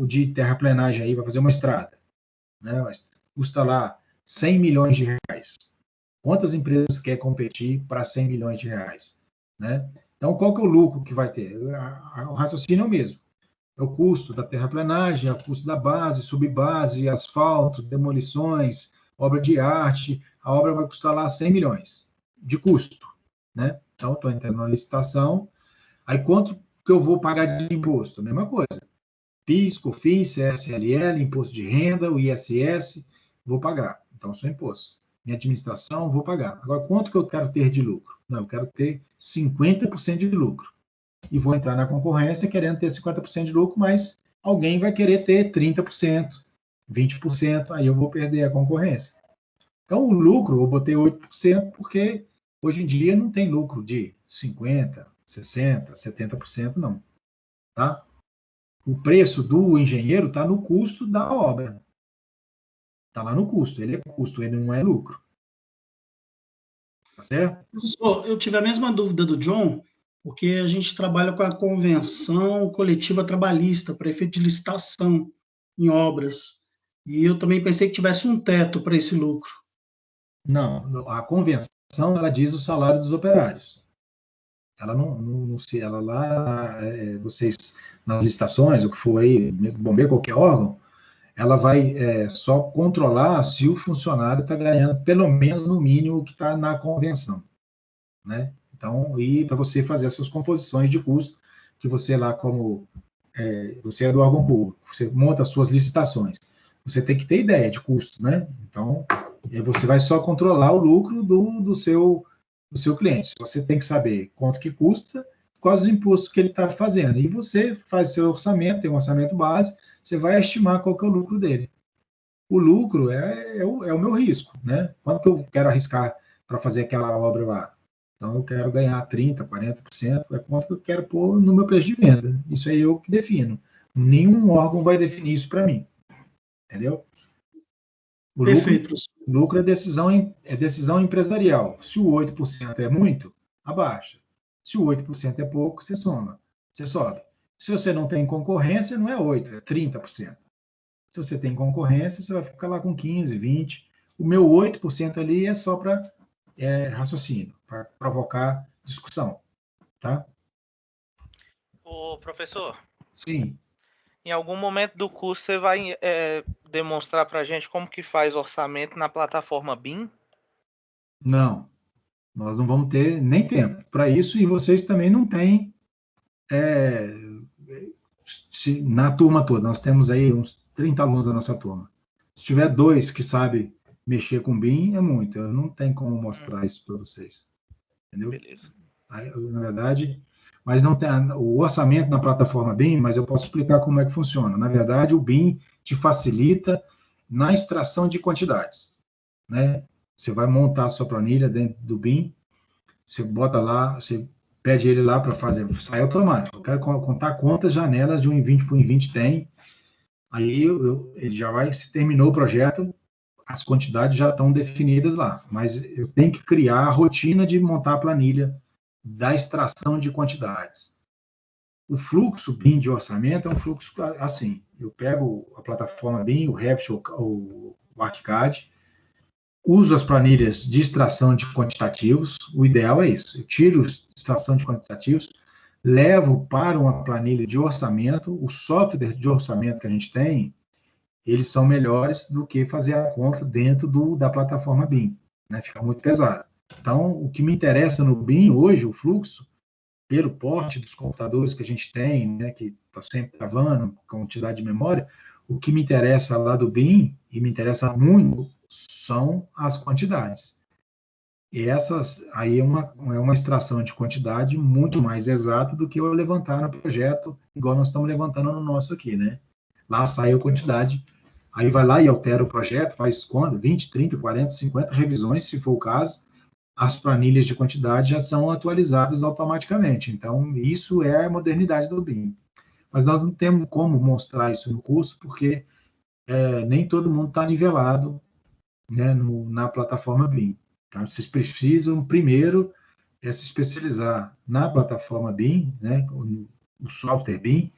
[SPEAKER 5] de terraplenagem aí, vai fazer uma estrada, né? Custa lá 100 milhões de reais. Quantas empresas querem competir para 100 milhões de reais, né? Então, qual que é o lucro que vai ter? O raciocínio é o mesmo. É o custo da terraplenagem, é o custo da base, subbase, asfalto, demolições, obra de arte. A obra vai custar lá 100 milhões de custo, né? Então, estou entrando na licitação. Aí, quanto que eu vou pagar de imposto? Mesma coisa. PIS, COFINS, CSLL, imposto de renda, o ISS, vou pagar. Então, são impostos. Minha administração, vou pagar. Agora, quanto que eu quero ter de lucro? Não, eu quero ter 50% de lucro. E vou entrar na concorrência querendo ter 50% de lucro, mas alguém vai querer ter 30%, 20%, aí eu vou perder a concorrência. Então, o lucro, eu botei 8%, porque hoje em dia não tem lucro de 50%, 60%, 70%, não. Tá? O preço do engenheiro está no custo da obra. Está lá no custo. Ele é custo, ele não é lucro. Tá certo?
[SPEAKER 4] Professor, eu tive a mesma dúvida do John, porque a gente trabalha com a convenção coletiva trabalhista para efeito de licitação em obras. E eu também pensei que tivesse um teto para esse lucro.
[SPEAKER 5] Não, a convenção, ela diz o salário dos operários. Ela não se, ela lá, vocês, nas estações, o que for aí, bombeiro, qualquer órgão, ela vai só controlar se o funcionário está ganhando pelo menos no mínimo o que está na convenção, né? Então, e para você fazer as suas composições de custo, que você lá você é do órgão público, você monta as suas licitações, você tem que ter ideia de custos, né? Então, você vai só controlar o lucro do seu cliente. Você tem que saber quanto que custa, quais os impostos que ele está fazendo. E você faz seu orçamento, tem um orçamento base, você vai estimar qual que é o lucro dele. O lucro é o meu risco, né? Quanto que eu quero arriscar para fazer aquela obra lá? Então, eu quero ganhar 30%, 40%, é quanto que eu quero pôr no meu preço de venda. Isso aí eu que defino. Nenhum órgão vai definir isso para mim. Entendeu? O
[SPEAKER 4] Perfeito.
[SPEAKER 5] lucro é decisão empresarial. Se o 8% é muito, abaixa. Se o 8% é pouco, você soma. Você sobe. Se você não tem concorrência, não é 8%, é 30%. Se você tem concorrência, você vai ficar lá com 15%, 20%. O meu 8% ali é só para raciocínio, para provocar discussão. Tá?
[SPEAKER 11] Ô, professor,
[SPEAKER 5] Sim.
[SPEAKER 11] em algum momento do curso você vai demonstrar para a gente como que faz orçamento na plataforma BIM?
[SPEAKER 5] Não. Nós não vamos ter nem tempo para isso e vocês também não têm. Na turma toda, nós temos aí uns 30 alunos da nossa turma. Se tiver 2 que sabem mexer com BIM, é muito. Eu não tenho como mostrar isso para vocês. Entendeu?
[SPEAKER 11] Beleza.
[SPEAKER 5] Aí, na verdade, mas não tem o orçamento na plataforma BIM, mas eu posso explicar como é que funciona. Na verdade, o BIM te facilita na extração de quantidades, né? Você vai montar a sua planilha dentro do BIM, você bota lá, você pede ele lá para fazer, sai automático. Eu quero contar quantas janelas de 1 em 20 por 1 em 20 tem. Aí ele já vai, se terminou o projeto, as quantidades já estão definidas lá. Mas eu tenho que criar a rotina de montar a planilha da extração de quantidades. O fluxo BIM de orçamento é um fluxo assim. Eu pego a plataforma BIM, o Revit, o ArchiCAD, uso as planilhas de extração de quantitativos, o ideal é isso. Eu tiro a extração de quantitativos, levo para uma planilha de orçamento, o software de orçamento que a gente tem, eles são melhores do que fazer a conta dentro da plataforma BIM, né? Fica muito pesado. Então, o que me interessa no BIM hoje, o fluxo, pelo porte dos computadores que a gente tem, né, que está sempre travando, quantidade de memória, o que me interessa lá do BIM, e me interessa muito, são as quantidades. E essas aí é uma extração de quantidade muito mais exata do que eu levantar no projeto, igual nós estamos levantando no nosso aqui, né? Lá sai a quantidade, aí vai lá e altera o projeto, faz quando? 20, 30, 40, 50 revisões, se for o caso, as planilhas de quantidade já são atualizadas automaticamente. Então, isso é a modernidade do BIM. Mas nós não temos como mostrar isso no curso, porque nem todo mundo está nivelado, né, na plataforma BIM. Então, vocês precisam, primeiro, se especializar na plataforma BIM, né, o software BIM.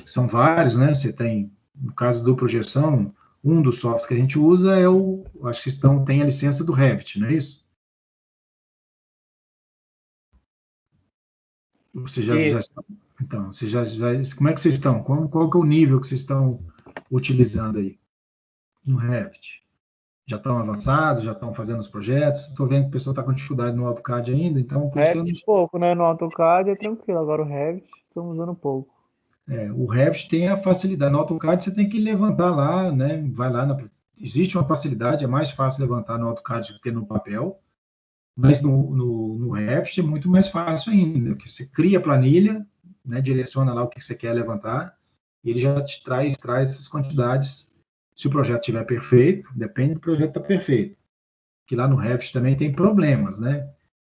[SPEAKER 5] São vários, né? Você tem, no caso do projeção, um dos softwares que a gente usa acho que tem a licença do Revit, não é isso? Você já está. Então, como é que vocês estão? Qual que é o nível que vocês estão utilizando aí no Revit? Já estão avançados? Já estão fazendo os projetos? Estou vendo que o pessoal está com dificuldade no AutoCAD ainda, então...
[SPEAKER 2] Revit pouco, né? No AutoCAD é tranquilo, agora o Revit estamos usando pouco.
[SPEAKER 5] O Revit tem a facilidade. No AutoCAD você tem que levantar lá, né? Vai lá, existe uma facilidade, é mais fácil levantar no AutoCAD do que no papel, mas no Revit é muito mais fácil ainda, porque você cria a planilha, né? Direciona lá o que você quer levantar, e ele já te traz essas quantidades. Se o projeto estiver perfeito, depende do projeto estar perfeito. Que lá no Revit também tem problemas, né?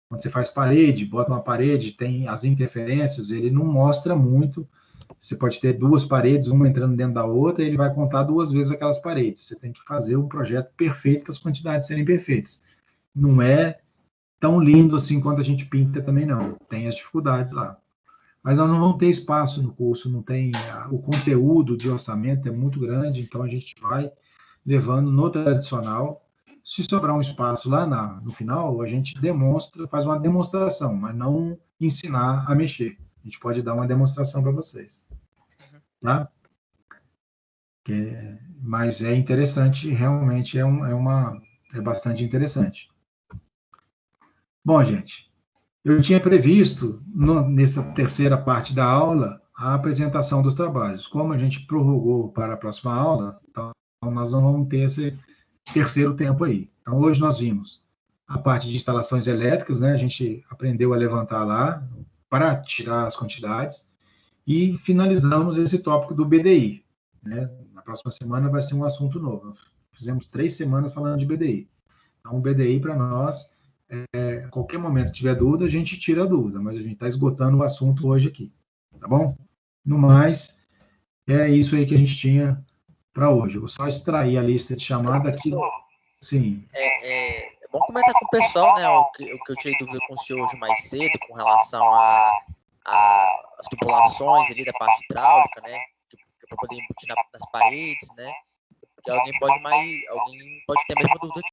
[SPEAKER 5] Quando você faz parede, bota uma parede, tem as interferências, ele não mostra muito. Você pode ter 2 paredes, uma entrando dentro da outra, e ele vai contar 2 vezes aquelas paredes. Você tem que fazer um projeto perfeito para as quantidades serem perfeitas. Não é tão lindo assim quanto a gente pinta também, não. Tem as dificuldades lá. Mas nós não vamos ter espaço no curso, não tem... O conteúdo de orçamento é muito grande, então a gente vai levando no tradicional. Se sobrar um espaço lá no final, a gente faz uma demonstração, mas não ensinar a mexer. A gente pode dar uma demonstração para vocês. Tá? mas é interessante, realmente é bastante interessante. Bom, gente, eu tinha previsto, nessa terceira parte da aula, a apresentação dos trabalhos. Como a gente prorrogou para a próxima aula, então nós não vamos ter esse terceiro tempo aí. Então, hoje nós vimos a parte de instalações elétricas, né? A gente aprendeu a levantar lá para tirar as quantidades e finalizamos esse tópico do BDI, né? Na próxima semana vai ser um assunto novo. Fizemos 3 semanas falando de BDI. Então, o BDI para nós, a qualquer momento que tiver dúvida, a gente tira a dúvida, mas a gente está esgotando o assunto hoje aqui, tá bom? No mais, é isso aí que a gente tinha para hoje. Eu vou só extrair a lista de chamada aqui. Sim.
[SPEAKER 3] É bom comentar com o pessoal, né, o que eu tirei dúvida com o senhor hoje mais cedo, com relação às tubulações ali da parte hidráulica, né, para poder embutir nas paredes, né, porque alguém pode ter a mesma dúvida